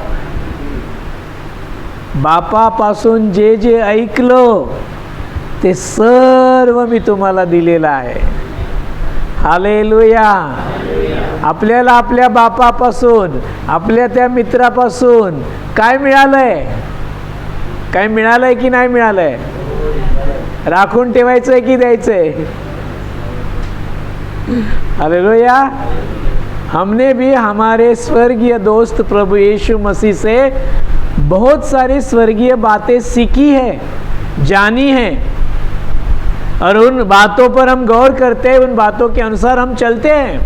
बापापासून जे जे ऐकलं ते सर्व मी तुम्हाला दिलेलं आहे. हालेलुया. आपल्याला आपल्या बापापासून, आपल्या त्या मित्रापासून काय मिळालंय? काय मिळालंय की नाही मिळालंय? राखून ठेवायचंय की द्यायचंय? हालेलुया. हमने भी हमारे स्वर्गीय दोस्त प्रभु यीशु मसीह से बहुत सारी स्वर्गीय बातें सीखी है, जानी है, और उन बातों पर हम गौर करते हैं, उन बातों के अनुसार हम चलते हैं.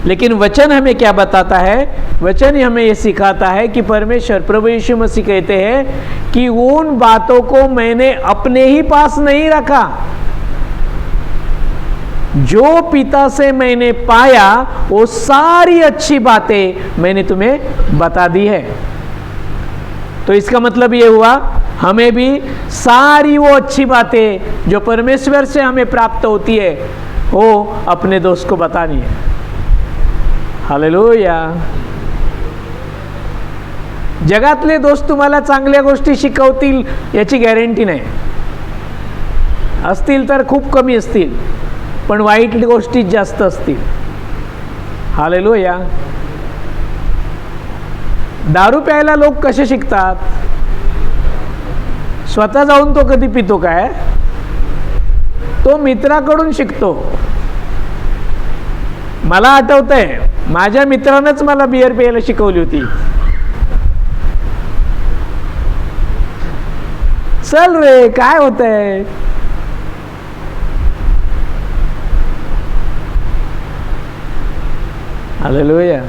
लेकिन वचन हमें क्या बताता है? वचन ही हमें ये सिखाता है कि परमेश्वर प्रभु यीशु मसीह कहते हैं कि उन बातों को मैंने अपने ही पास नहीं रखा, जो पिता से मैंने पाया वो सारी अच्छी बातें मैंने तुम्हें बता दी है. तो इसका मतलब ये हुआ, हमें भी सारी वो अच्छी बातें जो परमेश्वर से हमें प्राप्त होती है वो अपने दोस्त को बतानी है. हालेलुया. जगातले दोस्त तुम्हाला चांगल्या गोष्टी शिकवतील याची गॅरंटी नाही. असतील तर खूप कमी असतील, पण वाईट गोष्टी जास्त असतील. हालेलुया. दारू प्यायला लोक कसे शिकतात? स्वतः जाऊन तो कधी पितो काय? तो मित्राकडून शिकतो. मला आठवतंय, माझ्या मित्रानंच मला बियर प्यायला शिकवली होती. चल रे, काय होतंय? हालेलुया.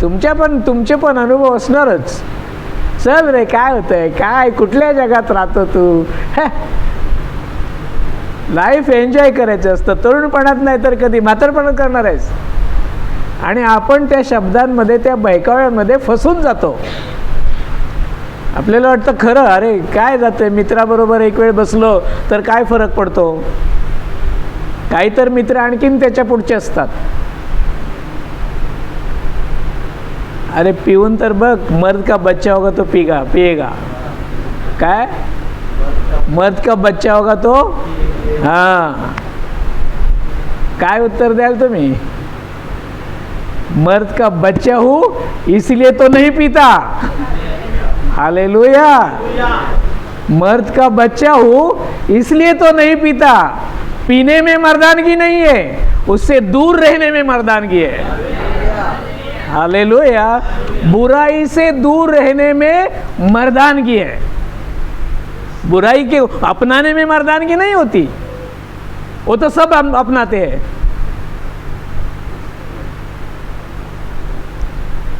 तुमचे पण अनुभव असणारच. चल रे, काय होतंय? काय कुठल्या जगात राहतो तू? लाईफ एन्जॉय करायचं असतं. तरुणपणात नाही तर कधी म्हातारपणात करणार आहेस. आणि आपण त्या शब्दांमध्ये, त्या बहकाव्यांमध्ये फसून जातो. आपल्याला वाटतं खरं, अरे काय जातंय, मित्राबरोबर एक वेळ बसलो तर काय फरक पडतो? काही तर मित्र आणखीन त्याच्या पुढचे असतात. अरे पिऊन तर बघ, मर्द का बच्चा होगा तो पिएगा. काय? मर्द का बच्चा होगा तो, हाँ. काय उत्तर द्याल तुम्ही? मर्द का बच्चा हूँ इसलिए तो नहीं पीता. हालेलुया. मर्द का बच्चा हूँ इसलिए तो नहीं पीता. पीने में मर्दानगी नहीं है, उससे दूर रहने में मर्दानगी है. हालेलुया. बुराई से दूर रहने में मर्दानगी है. बुराई के अपनाने में मर्दानगी नहीं होती. वो तो सब अपनाते हैं.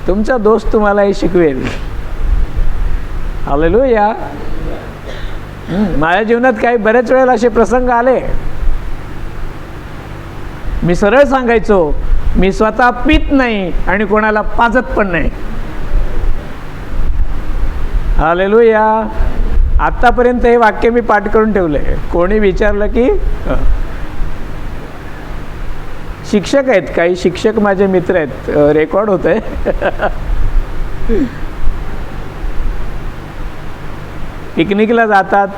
तुमचा दोस्त तुम्हाला हे शिकवेल. हालेलुया. माझ्या जीवनात काही बरेच वेळेला असे प्रसंग आले. मी सरळ सांगायचो, मी स्वतः पित नाही आणि कोणाला पाजत पण नाही. हालेलुया. आत्तापर्यंत हे वाक्य मी पाठ करून ठेवलंय. कोणी विचारलं की, शिक्षक आहेत, काही शिक्षक माझे मित्र आहेत, रेकॉर्ड होत आहे. पिकनिकला जातात,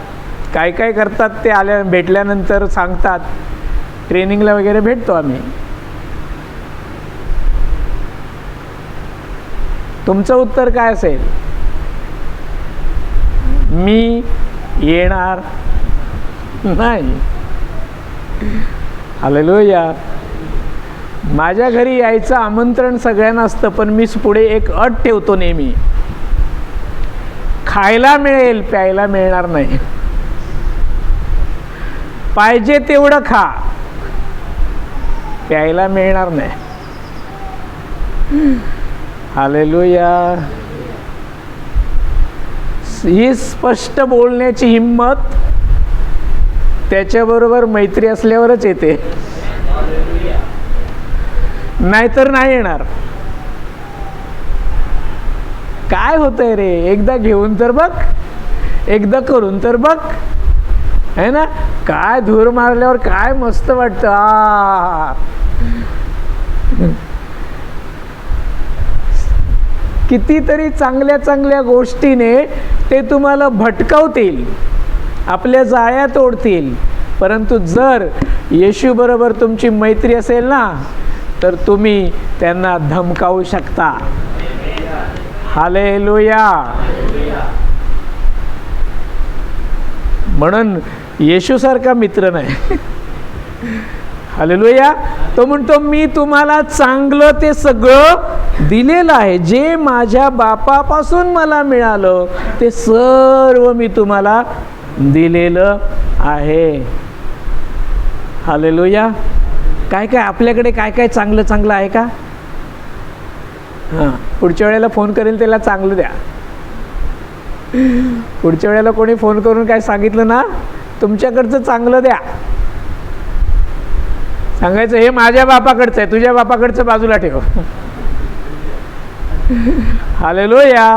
काय काय करतात ते भेटल्यानंतर सांगतात. ट्रेनिंगला वगैरे भेटतो आम्ही. तुमचं उत्तर काय असेल? मी येणार नाही. हालेलुया. माझ्या घरी यायचं आमंत्रण सगळ्यांना असतं, पण मी पुढे एक अट ठेवतो नेहमी, खायला मिळेल, प्यायला मिळणार नाही. पाहिजे तेवढं खा, प्यायला मिळणार नाही. हालेलुया. ही स्पष्ट बोलण्याची हिम्मत त्याच्याबरोबर मैत्री असल्यावरच येते, नाहीतर नाही येणार. काय होतंय रे, एकदा घेऊन तर बघ, एकदा करून तर बघ, है ना. काय धूर मारल्यावर काय मस्त वाटतं. कितीतरी चांगल्या चांगल्या गोष्टीने ते तुम्हाला भटकवतील, आपल्या जाळ्यात तोडतील, परंतु जर येशू बरोबर तुमची मैत्री असेल ना, तर तुम्ही त्यांना धमकावू शकता. हालेलुया. म्हणून येशूसारखा मित्र नाही. हालेलुया. तो म्हणतो मी तुम्हाला चांगलं ते सगळं दिलेलं आहे, जे माझ्या बापापासून मला मिळालं ते सर्व मी तुम्हाला दिलेलं आहे. हालेलुया. काय काय आपल्याकडे काय काय चांगलं चांगलं आहे का? हां, पुढच्या वेळेला फोन करेल त्याला चांगलं द्या. पुढच्या वेळेला कोणी फोन करून काय सांगितलं ना, तुमच्याकडचं चांगलं द्या. सांगायचं हे माझ्या बापाकडचं आहे, तुझ्या बापाकडचं बाजूला ठेव. हालेलुया.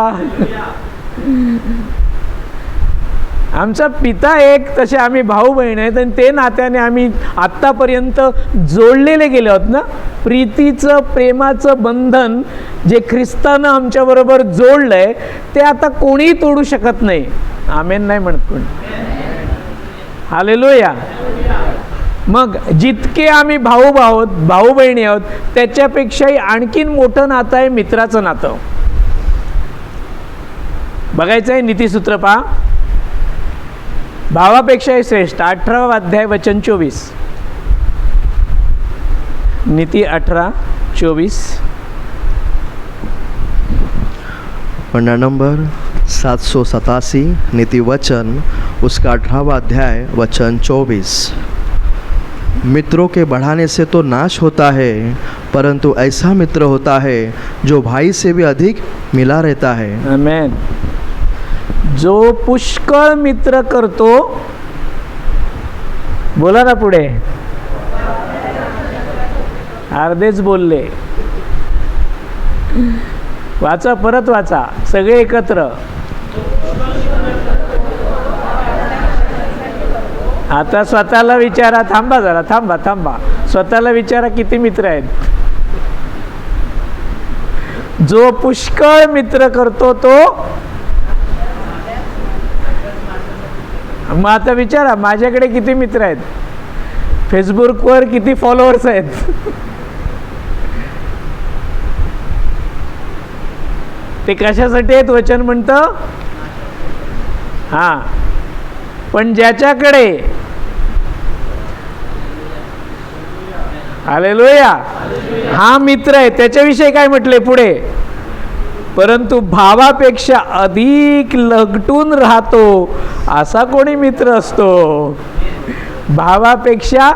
आमचा पिता एक, तसे आम्ही भाऊ बहीण आहेत आणि ते नात्याने आम्ही आत्तापर्यंत जोडलेले गेले आहोत ना. प्रीतीचं प्रेमाचं बंधन जे ख्रिस्तानं आमच्याबरोबर जोडलंय ते आता कोणीही तोडू शकत नाही. आमेन नाही म्हणत कोणी. हालेलुया. मग जितके आम्ही भाऊ बहिणी आहोत त्याच्यापेक्षाही आणखीन मोठं नातं आहे मित्राचं नातं. बघायचं आहे नीतिसूत्र पहा. भावापेक्षाही श्रेष्ठ 18 अध्याय वचन 24. नीति 18:24. पन्ना नंबर 787 नीति वचन उसका 18वां अध्याय वचन 24. मित्रों के बढ़ाने से तो नाश होता है, परंतु ऐसा मित्र होता है जो भाई से भी अधिक मिला रहता है. आमेन. जो पुष्कळ मित्र करतो, बोला ना पुढे. अर्धेच बोलले. वाचा, परत वाचा सगळे एकत्र. आता स्वतःला विचारा. थांबा जरा, थांबा. स्वतःला विचारा किती मित्र आहेत. जो पुष्कळ मित्र करतो तो. मग आता विचारा माझ्याकडे किती मित्र आहेत, फेसबुकवर किती फॉलोअर्स आहेत. ते कशासाठी आहेत वचन म्हणतं. हां, पण ज्याच्याकडे, हालेलुया, हा मित्र आहे त्याच्याविषयी काय म्हटले पुढे. परंतु भावापेक्षा अधिक लगटून राहतो असा कोणी मित्र असतो. भावापेक्षा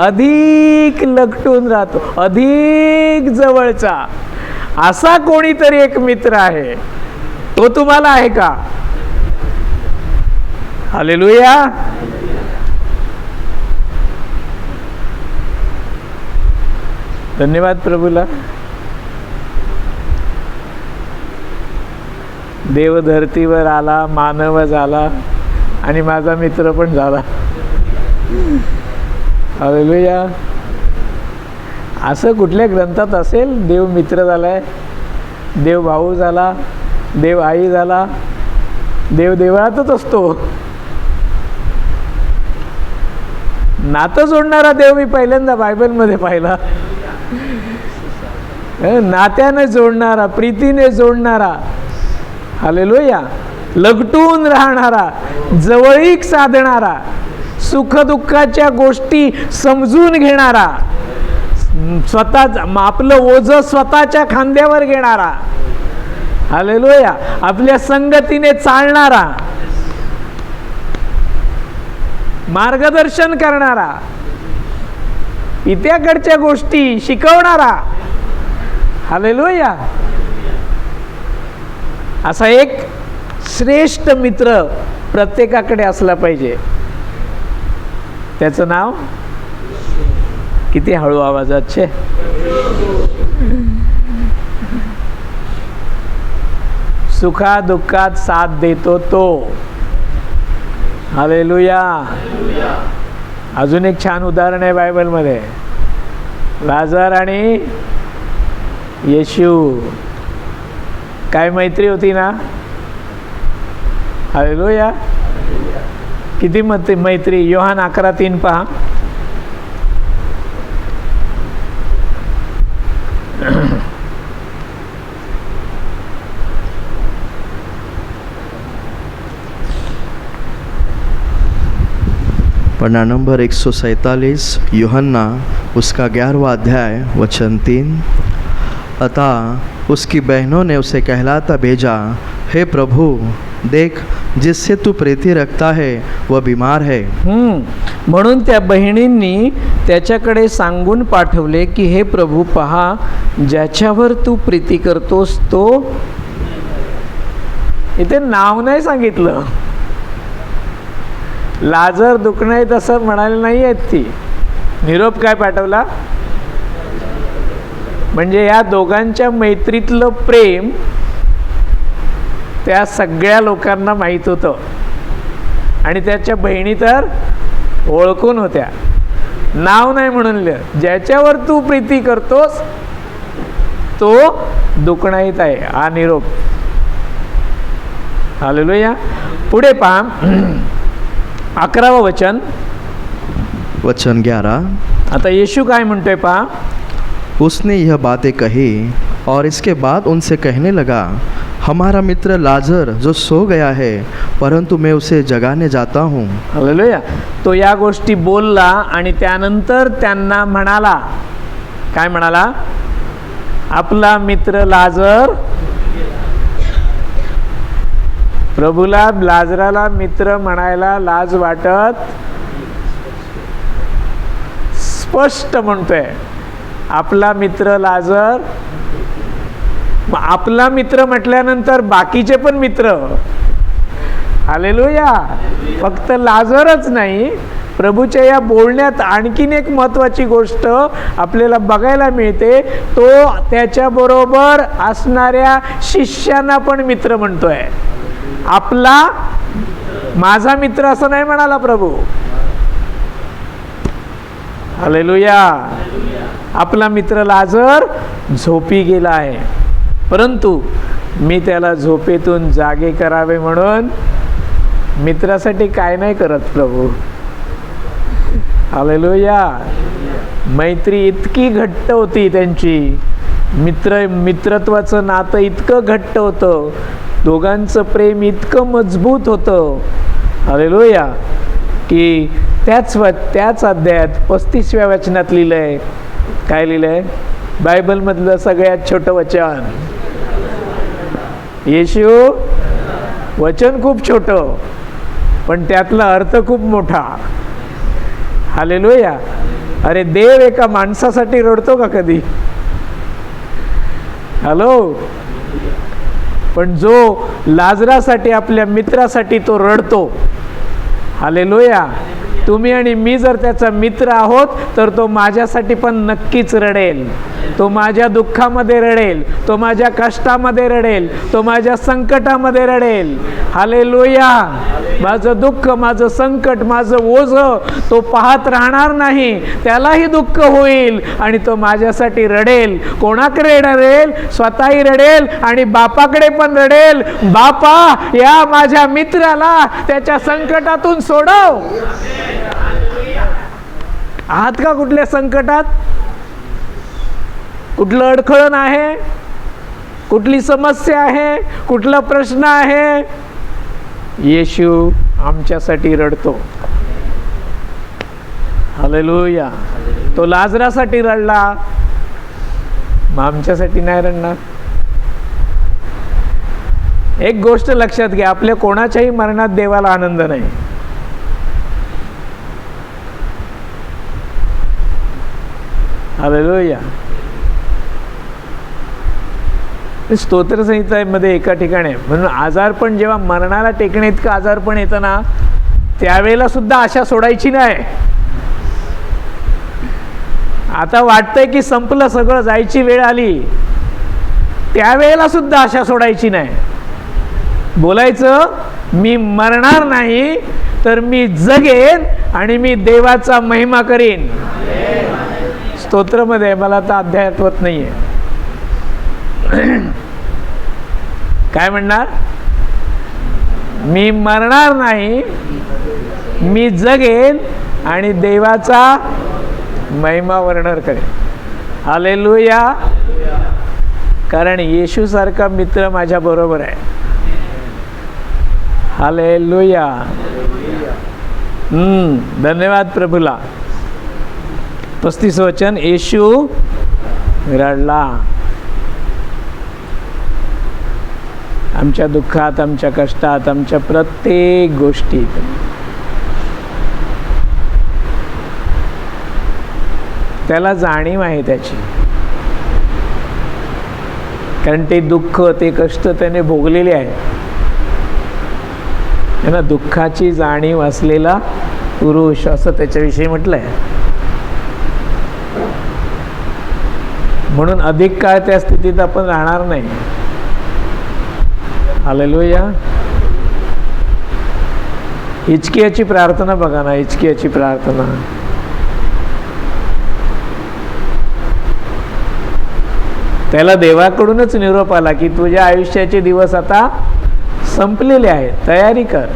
अधिक लगटून राहतो, अधिक जवळचा असा कोणीतरी एक मित्र आहे. तो तुम्हाला आहे का? हालेलुया. धन्यवाद प्रभूला. देव धरतीवर आला, मानव झाला आणि माझा मित्र पण झाला. हालेलुया. असं कुठल्या ग्रंथात असेल देव मित्र झालाय, देव भाऊ झाला, देव आई झाला? देव देवळातच असतो. नातं जोडणारा देव मी पहिल्यांदा बायबलमध्ये पाहिला. नात्याने जोडणारा, प्रीतीने जोडणारा, हालेलुया, लगटून राहणारा, जवळीक साधणारा, सुखदुःखाच्या गोष्टी समजून घेणारा, स्वतः आपलं ओझं स्वतःच्या खांद्यावर घेणारा, हालेलुया, आपल्या संगतीने चालणारा, मार्गदर्शन करणारा, इत्याकडच्या गोष्टी शिकवणारा, हालेलुया, असा एक श्रेष्ठ मित्र प्रत्येकाकडे असला पाहिजे. त्याचं नाव किती हळू आवाजात छे. सुखा दुःखात साथ देतो तो. हालेलुया. अजून एक छान उदाहरण आहे बायबलमध्ये. लाजर आणि येशू. काय मैत्री होती ना. हालेलुया. किती मैत्री. योहान 11:3 पहा. पन्ना नंबर 147 यूहन्ना उसका 11वां अध्याय वचन 3। अतः उसकी बहनों ने उसे कहलाता भेजा, हे प्रभु देख, जिससे तू प्रीति रखता है वह बीमार है। म्हणून त्या बहिणींनी त्याच्याकडे सांगून पाठवले की हे प्रभू पहा, ज्याच्यावर तू प्रीती करतोस तो. इथे नाव नाही सांगितलं. लाजर दुखणं आहे तसं म्हणाले नाही आहेत ती. निरोप काय पाठवला. म्हणजे या दोघांच्या मैत्रीतलं प्रेम त्या सगळ्या लोकांना माहीत होतं आणि त्याच्या बहिणी तर ओळखून होत्या. नाव नाही म्हणून लिहिलं. ज्याच्यावर तू प्रीती करतोस तो दुखणाईत आहे. हा निरोप. हालेलुया. पुढे पहा 11वं वचन. वचन 11। आता येशू काय म्हणतोय पहा. उसने यह बातें कही और इसके बाद उनसे कहने लगा, हमारा मित्र लाजर जो सो गया है, परंतु मैं उसे जगाने जाता हूँ। हालेलुया. तो या गोष्टी बोलला आणि त्यानंतर त्यांना म्हणाला. काय म्हणाला. आपला मित्र लाजर. प्रभूला लाजराला मित्र म्हणायला लाज वाटत. स्पष्ट म्हणतोय आपला मित्र लाजर. आपला मित्र म्हटल्यानंतर बाकीचे पण मित्र. हालेलुया. फक्त लाजरच नाही. प्रभूच्या या बोलण्यात आणखीन एक महत्त्वाची गोष्ट आपल्याला बघायला मिळते. तो त्याच्याबरोबर असणाऱ्या शिष्यांना पण मित्र म्हणतोय. आपला माझा मित्र असं नाही म्हणाला प्रभू. हालेलुया. आपला मित्र लाजर झोपी गेला आहे, परंतु मी त्याला झोपेतून जागे करावे म्हणून. मित्रासाठी काय नाही करत प्रभू. हालेलुया. मैत्री इतकी घट्ट होती त्यांची. मित्रत्वाचं नातं इतकं घट्ट होतं. दोघांचं प्रेम इतकं मजबूत होतं. हालेलुया. की त्याच अध्यायात 35व्या वचनात लिहिलंय. काय लिहिलंय. बायबलमधलं सगळ्यात छोटं वचन. येशू वचन खूप छोटं, पण त्यातला अर्थ खूप मोठा. हालेलुया. अरे देव एका माणसासाठी रडतो का कधी. हॅलो. पण जो लाजरासाठी आपल्या मित्रासाठी तो रडतो. हालेलुया. तुम्ही आणि मी जर त्याचा मित्र आहोत तर तो माझ्यासाठी पण नक्कीच रडेल. तो माझ्या दुःखामध्ये रडेल. तो माझ्या कष्टामध्ये रडेल. तो माझ्या संकटामध्ये रडेल. हालेलुया. माझं दुःख, माझं संकट, माझं ओझं तो पाहत राहणार नाही. त्यालाही दुःख होईल आणि तो माझ्यासाठी रडेल. कोणाकडे रडेल. स्वतःही रडेल आणि बापाकडे पण रडेल. बापा, या माझ्या मित्राला त्याच्या संकटातून सोडव. आहात का कुठल्या संकटात. कुठलं अडखळण आहे, कुठली समस्या आहे, कुठला प्रश्न आहे. येशू आमच्यासाठी रडतो. हालेलुया. तो लाजरासाठी रडला, मग आमच्यासाठी नाही रडणार. एक गोष्ट लक्षात घ्या. आपल्या कोणाच्याही मरणात देवाला आनंद नाही. हालेलुया. स्तोत्रसंहितेमध्ये एका ठिकाणी म्हणून आजारपण जेव्हा मरणाला टेकणे इतकं आजारपण येतं ना, त्यावेळेला सुद्धा आशा सोडायची नाही. आता वाटतंय की संपलं सगळं, जायची वेळ आली, त्यावेळेला सुद्धा आशा सोडायची नाही. बोलायचं मी मरणार नाही तर मी जगेन आणि मी देवाचा महिमा करीन. स्तोत्रमध्ये मला तर अध्याय आठवत नाहीये. काय म्हणणार? मी मरणार नाही, मी जगेन आणि देवाचा महिमा वर्णन करेन. हालेलुया. कारण येशू सारखा मित्र माझ्या बरोबर आहे. हालेलुया. धन्यवाद प्रभूला. 35 वचन. येशू रडला. आमच्या दुःखात, आमच्या कष्टात, आमच्या प्रत्येक गोष्टीत त्याला जाणीव आहे त्याची. कारण ते दुःख, ते कष्ट त्याने भोगलेले आहे. त्यांना दुःखाची जाणीव असलेला पुरुष असं त्याच्याविषयी म्हटलंय. म्हणून अधिक काळ त्या स्थितीत आपण राहणार नाही. हालेलुया. हिजकियाची प्रार्थना बघा ना, हिजकियाची प्रार्थना. त्याला देवाकडूनच निरोप आला की तुझ्या आयुष्याचे दिवस आता संपलेले आहेत, तयारी कर.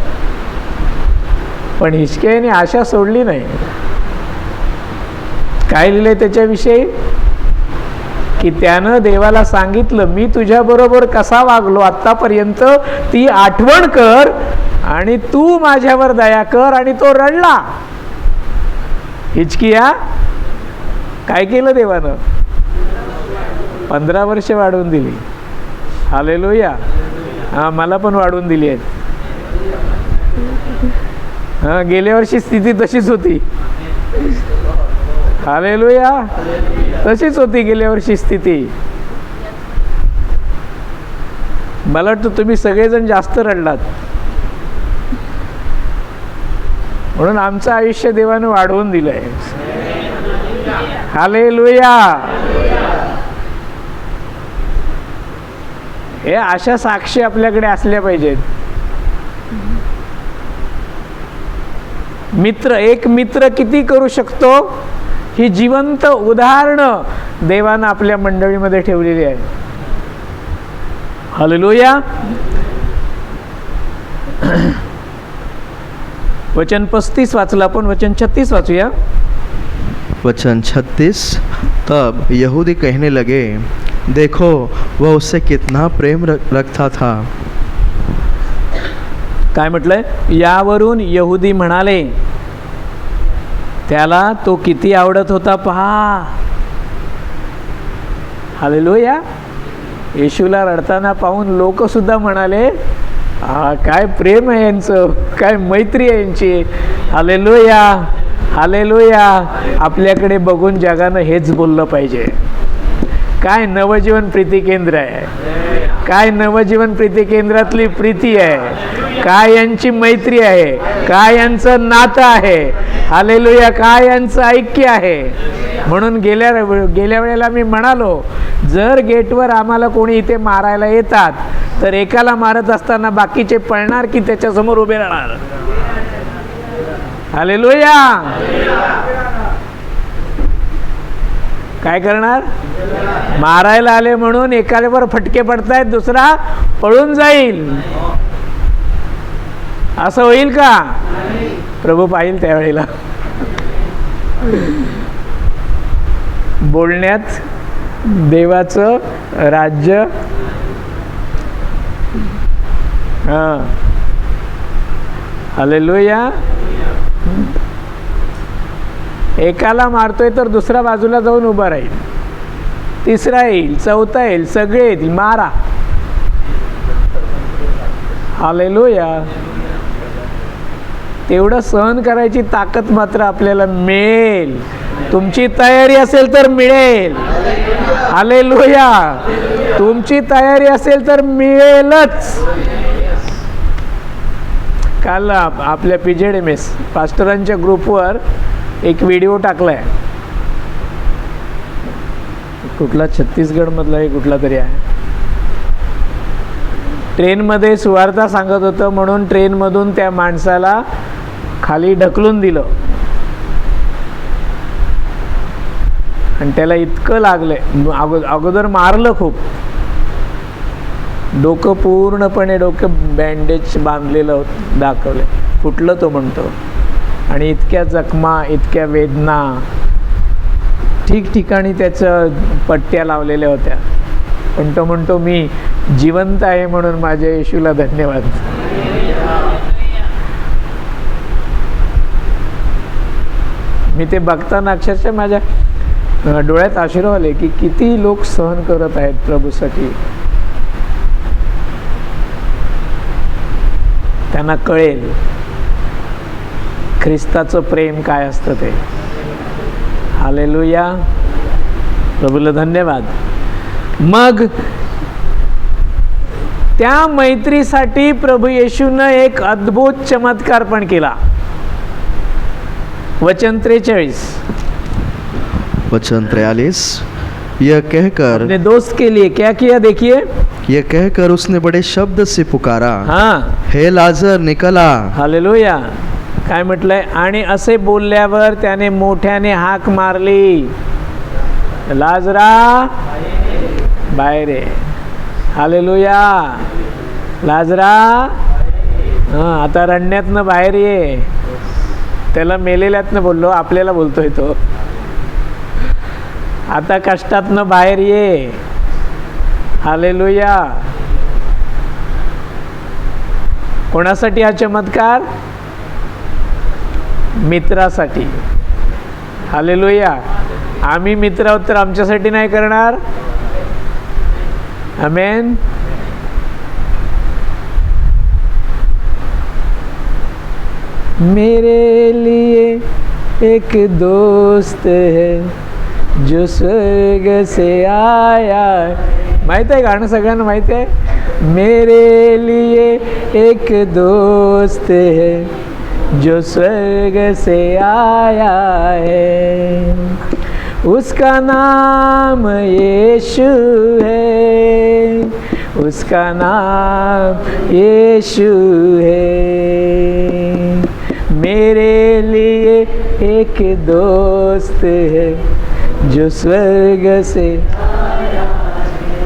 पण हिजकियाने आशा सोडली नाही. काय लिहिलंय त्याच्याविषयी? की त्यानं देवाला सांगितलं, मी तुझ्याबरोबर कसा वागलो आत्तापर्यंत ती आठवण कर आणि तू माझ्यावर दया कर. आणि तो रडला. हिजकिया काय केलं देवानं? 15 वर्ष वाढवून दिली. हालेलुया. हां, मला पण वाढवून दिली आहेत. हां, गेल्या वर्षी स्थिती तशीच होती. हालेलुया. तशीच होती गेल्या वर्षी स्थिती. मला वाटतं तुम्ही सगळेजण जास्त रडलात. म्हणून आमचं आयुष्य देवानं वाढवून दिलंय. हालेलुया. हे अशा साक्षी आपल्याकडे असल्या पाहिजेत. मित्र, एक मित्र किती करू शकतो ही जिवंत उदाहरणं देवानं आपल्या मंडळीमध्ये ठेवलेली आहे. हालेलुया. वचन 35 वाचलं आपण, वचन 36 वाचूया. वचन 36. तब यहूदी कहने लगे, देखो वह उससे कितना प्रेम रखता था. काय म्हटलंय? यावरून यहुदी म्हणाले, त्याला तो किती आवडत होता पहा. हालेलुया. येशूला रडताना पाहून लोक सुद्धा म्हणाले, काय प्रेम आहे यांचं, काय मैत्री आहे यांची. हालेलुया. हालेलुया. आपल्याकडे बघून जगानं हेच बोललं पाहिजे. काय नवजीवन प्रीती केंद्र आहे, काय नवजीवन प्रीती केंद्रातली प्रीती आहे, काय यांची मैत्री आहे, काय यांचं नातं आहे. हालेलुया. काय यांचं ऐक्य आहे. म्हणून गेल्या वेळेला मी म्हणालो, जर गेटवर आम्हाला कोणी इथे मारायला येतात तर एकाला मारत असताना बाकीचे पळणार की त्याच्यासमोर उभे राहणार. हालेलुया. काय करणार? मारायला आले म्हणून एकावर फटके पडतायत, दुसरा पळून जाईल. असं होईल का? प्रभू पाहिल त्यावेळेला. बोलण्यात देवाचं राज्य. हां. हालेलुया. एकाला मारतोय तर दुसऱ्या बाजूला जाऊन उभा राहील, तिसरा येईल, चौथा येईल, सगळे येतील, मारा. हालेलुया. तेवढं सहन करायची ताकद मात्र आपल्याला मिळेल. तुमची तयारी असेल तर मिळेल. हालेलुया. तुमची तयारी असेल तर मिळेलच. काल आपल्या PZMS पास्टरांच्या ग्रुपवर एक व्हिडिओ टाकलाय. कुठला छत्तीसगडमधला आहे, कुठला तरी आहे. ट्रेनमध्ये सुवार्ता सांगत होतं म्हणून ट्रेनमधून त्या माणसाला खाली ढकलून दिलं आणि त्याला इतकं लागलंय. अगोदर मारलं खूप, डोकं पूर्णपणे डोकं बँडेज बांधलेलं दाखवलं, फुटलं तो म्हणतो. आणि इतक्या जखमा, इतक्या वेदना, ठिकठिकाणी त्याचं पट्ट्या लावलेल्या होत्या. पण तो म्हणतो मी जिवंत आहे म्हणून माझ्या येशूला धन्यवाद. मी ते बघताना अक्षरशः माझ्या डोळ्यात अश्रू आले की किती लोक सहन करत आहेत प्रभूसाठी. त्यांना कळेल ख्रिस्ताचं प्रेम काय असतं ते. हालेलुया, प्रभूला धन्यवाद. मग त्या मैत्रीसाठी प्रभू येशूनं एक अद्भुत चमत्कार पण केला. वचन 43. वचन 43, यह कहकर, अपने दोस्त के लिए क्या किया देखिए. यह कहकर उसने बड़े शब्द से पुकारा, हाँ, हे लाजर निकला. हालेलुया. काय म्हटलंय. आणि असे बोलल्यावर त्याने मोठ्याने हाक मारली, लाजरा बाहेर ये. हालेलुया. लाजरा, हां, आता रडण्यातनं बाहेर ये. त्याला मेलेल्यातनं बोललो, आपल्याला बोलतोय तो. आता कष्टातनं बाहेर ये. हालेलुया. कोणासाठी हा चमत्कार. मित्रासाठी. हालेलुया. आम्ही मित्र आहोत तर आमच्यासाठी नाही करणार. आमेन. मेरे लिए एक दोस्त है जो स्वर्ग से आया. माहित आहे गाणं, सगळ्यांना माहित आहे. मेरे लिए एक दोस्त है जो स्वर्ग से आया है, उसका नाम यीशु है, उसका नाम यीशु है. मेरे लिए एक दोस्त है जो स्वर्ग से.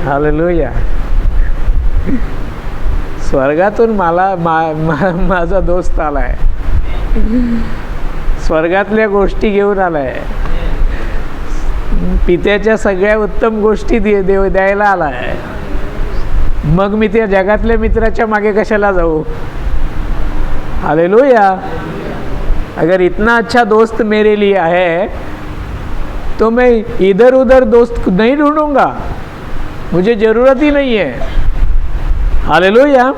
हालेलुया. स्वर्गातून माझा दोस्त आलाय. स्वर्गातल्या गोष्टी घेऊन आलाय. पित्याच्या सगळ्या उत्तम गोष्टी द्यायला आलाय. मग मी त्या जगातल्या मित्राच्या मागे कशाला जाऊ. हालेलुया. अगर इतना अच्छा दोस्त मेरे लिए है तो मैं इधर उधर दोस्त नहीं ढूंढूंगा, मुझे ज़रूरत ही नहीं है. हालेलुया.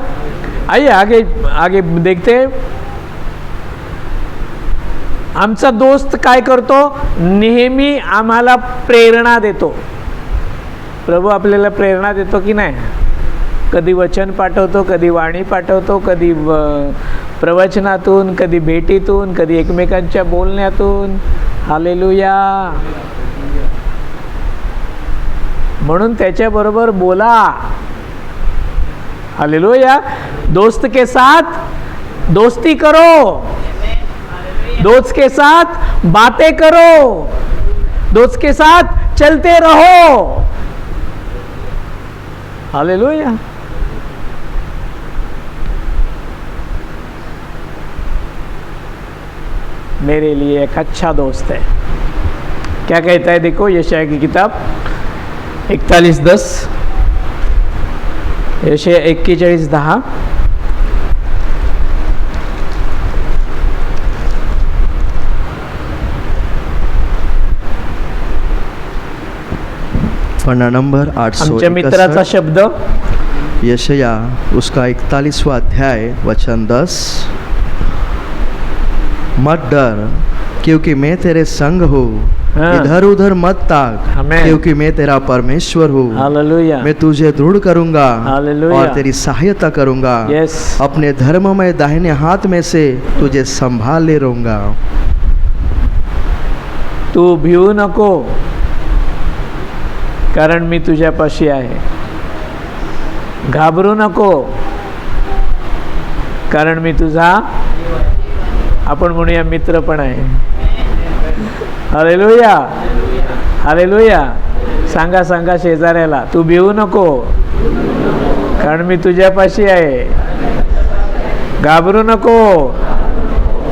आइए आगे आगे देखते हैं. आमचा दोस्त काय करतो. नेहमी आम्हाला प्रेरणा देतो. प्रभू आपल्याला प्रेरणा देतो की नाही. कधी वचन पाठवतो, कधी वाणी पाठवतो, कधी प्रवचनातून, कधी भेटीतून, कधी एकमेकांच्या बोलण्यातून. हालेलुया. म्हणून त्याच्याबरोबर बोला. हालेलुया. दोस्त के साथ दोस्ती करो, दोस्त के साथ बातें करो, दोस्त के साथ चलते रहो. हालेलुया. मेरे लिए एक अच्छा दोस्त है. क्या कहता है देखो यशाया की किताब 41:10. यशाया 41:10. पन्ना नंबर 861. आमच्या मित्राचा शब्द. यशाया उसका 41वां अध्याय वचन 10. मत डर क्योंकि मैं तेरे संग हूँ, इधर उधर मत ताक क्योंकि मैं तेरा परमेश्वर हूँ. हालेलुया. मैं तुझे दृढ़ करूँगा हालेलुया. और तेरी सहायता करूँगा. यस. अपने धर्ममय दाहिने हाथ में से तुझे संभाले रहूँगा. तू भिवू नको, कारण मी तुझ्यापाशी आहे. घाबरू नको, कारण मी तुझा, आपण म्हणूया मित्र पण आहे. हालेलुया. हालेलुया. सांगा सांगा शेजाऱ्याला, तू भिवू नको, कारण मी तुझ्यापाशी आहे. घाबरू नको,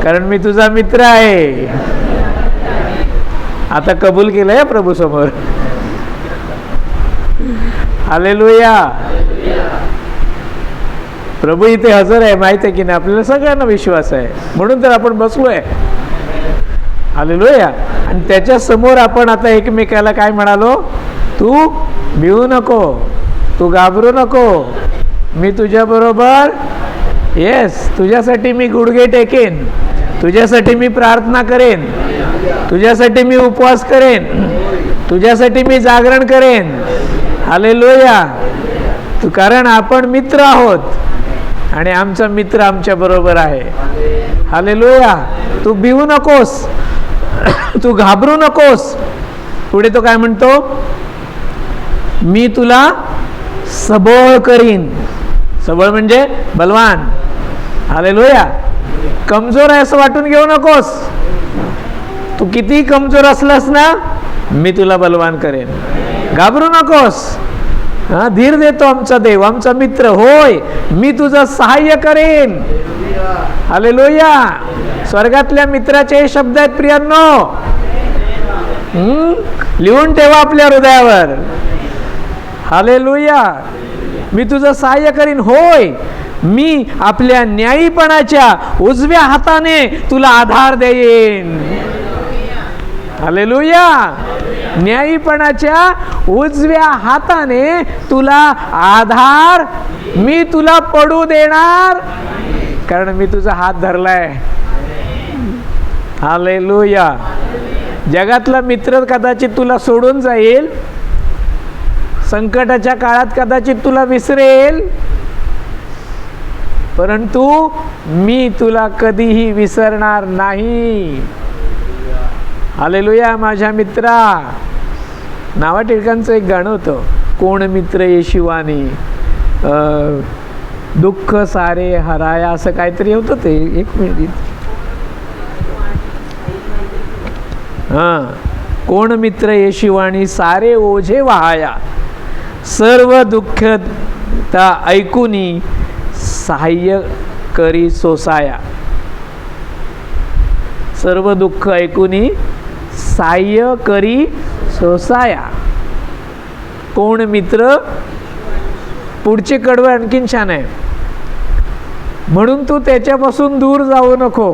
कारण मी तुझा मित्र आहे. आता कबूल केलंय प्रभू समोर. हालेलुया. प्रभू इथे हजर आहे, माहित आहे की नाही आपल्याला सगळ्यांना विश्वास आहे, म्हणून तर आपण बसलोय. हालेलुया. आणि त्याच्या समोर आपण आता एकमेकाला काय म्हणालो, तू भिवू नको, तू घाबरू नको, मी तुझ्या बरोबर. येस, तुझ्यासाठी मी गुडघे टेकेन, तुझ्यासाठी मी प्रार्थना करेन, तुझ्यासाठी मी उपवास करेन, तुझ्यासाठी मी जागरण करेन. हालेलुया. तू, कारण आपण मित्र आहोत आणि आमचा मित्र आमच्या बरोबर आहे. हालेलुया. तू भिवू नकोस, तू घाबरू नकोस. पुढे तो काय म्हणतो, मी तुला सबळ करीन. सबळ म्हणजे बलवान. हालेलुया. कमजोर आहे असं वाटून घेऊ नकोस. तू किती कमजोर असलास ना, मी तुला बलवान करेन. घाबरू नकोस. हा, धीर देतो आमचा देव, आमचा मित्र. होय, मी तुझं सहाय्य करेन. हालेलुया. स्वर्गातल्या मित्राचे हे शब्द आहेत प्रियांनो. लिहून ठेवा आपल्या हृदयावर. हालेलुया. मी तुझं सहाय्य करीन. होय, मी आपल्या न्यायीपणाच्या उजव्या हाताने तुला आधार देईन. हालेलुया. न्यायीपणाच्या उजव्या हाताने तुला आधार, मी तुला पडू देणार, कारण मी तुझा हात धरलाय. हालेलुया. जगातला मित्र कदाचित तुला सोडून जाईल, संकटाच्या काळात कदाचित तुला विसरेल, परंतु मी तुला कधीही विसरणार नाही. हालेलुया. माझ्या मित्रा, नावा टिळकांचं एक गाणं होतं, कोण मित्र येशिवानी दुःख सारे हराया, असं काहीतरी होतं ते. एक मिनिट. हां. कोण मित्र येशिवानी सारे ओझे वाहाया, सर्व दुःख ता ऐकुनी सहाय्य करी सोसाया. सर्व दुःख ऐकुनी सहाय्य करी सोसाया. कोण मित्र. पुढचे कडवं आणखीन छान आहे. म्हणून तू त्याच्यापासून दूर जाऊ नको,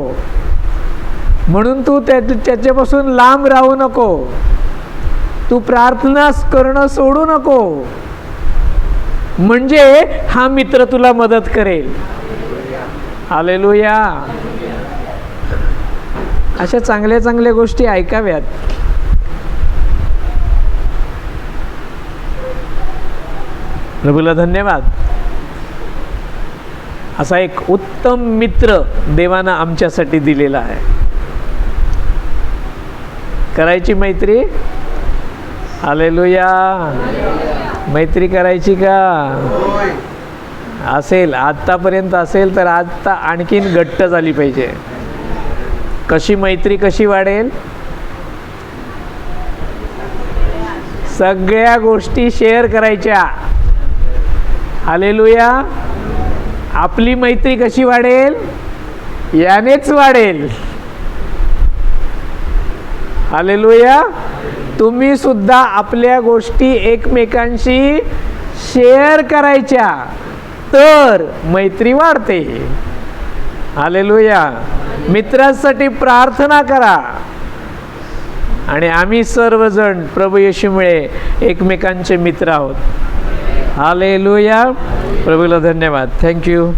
म्हणून तू त्याच्यापासून लांब राहू नको, तू प्रार्थना करणं सोडू नको, म्हणजे हा मित्र तुला मदत करेल. हालेलुया. अशा चांगल्या चांगल्या गोष्टी ऐकाव्यात. प्रभूला धन्यवाद. असा एक उत्तम मित्र देवानं आमच्यासाठी दिलेला आहे. करायची मैत्री. हालेलुया. मैत्री करायची का? असेल, आत्तापर्यंत असेल तर आता आणखीन घट्ट झाली पाहिजे. कशी मैत्री कशी वाढेल? सगळ्या गोष्टी शेअर करायच्या. हालेलुया. आपली मैत्री कशी वाढेल? यानेच वाढेल. हालेलुया. तुम्ही सुद्धा आपल्या गोष्टी एकमेकांशी शेअर करायच्या, तर मैत्री वाढते. हालेलुया. मित्रांसाठी प्रार्थना करा. आणि आम्ही सर्वजण प्रभू येशूमुळे एकमेकांचे मित्र आहोत. हालेलुया. प्रभूला धन्यवाद. थँक्यू.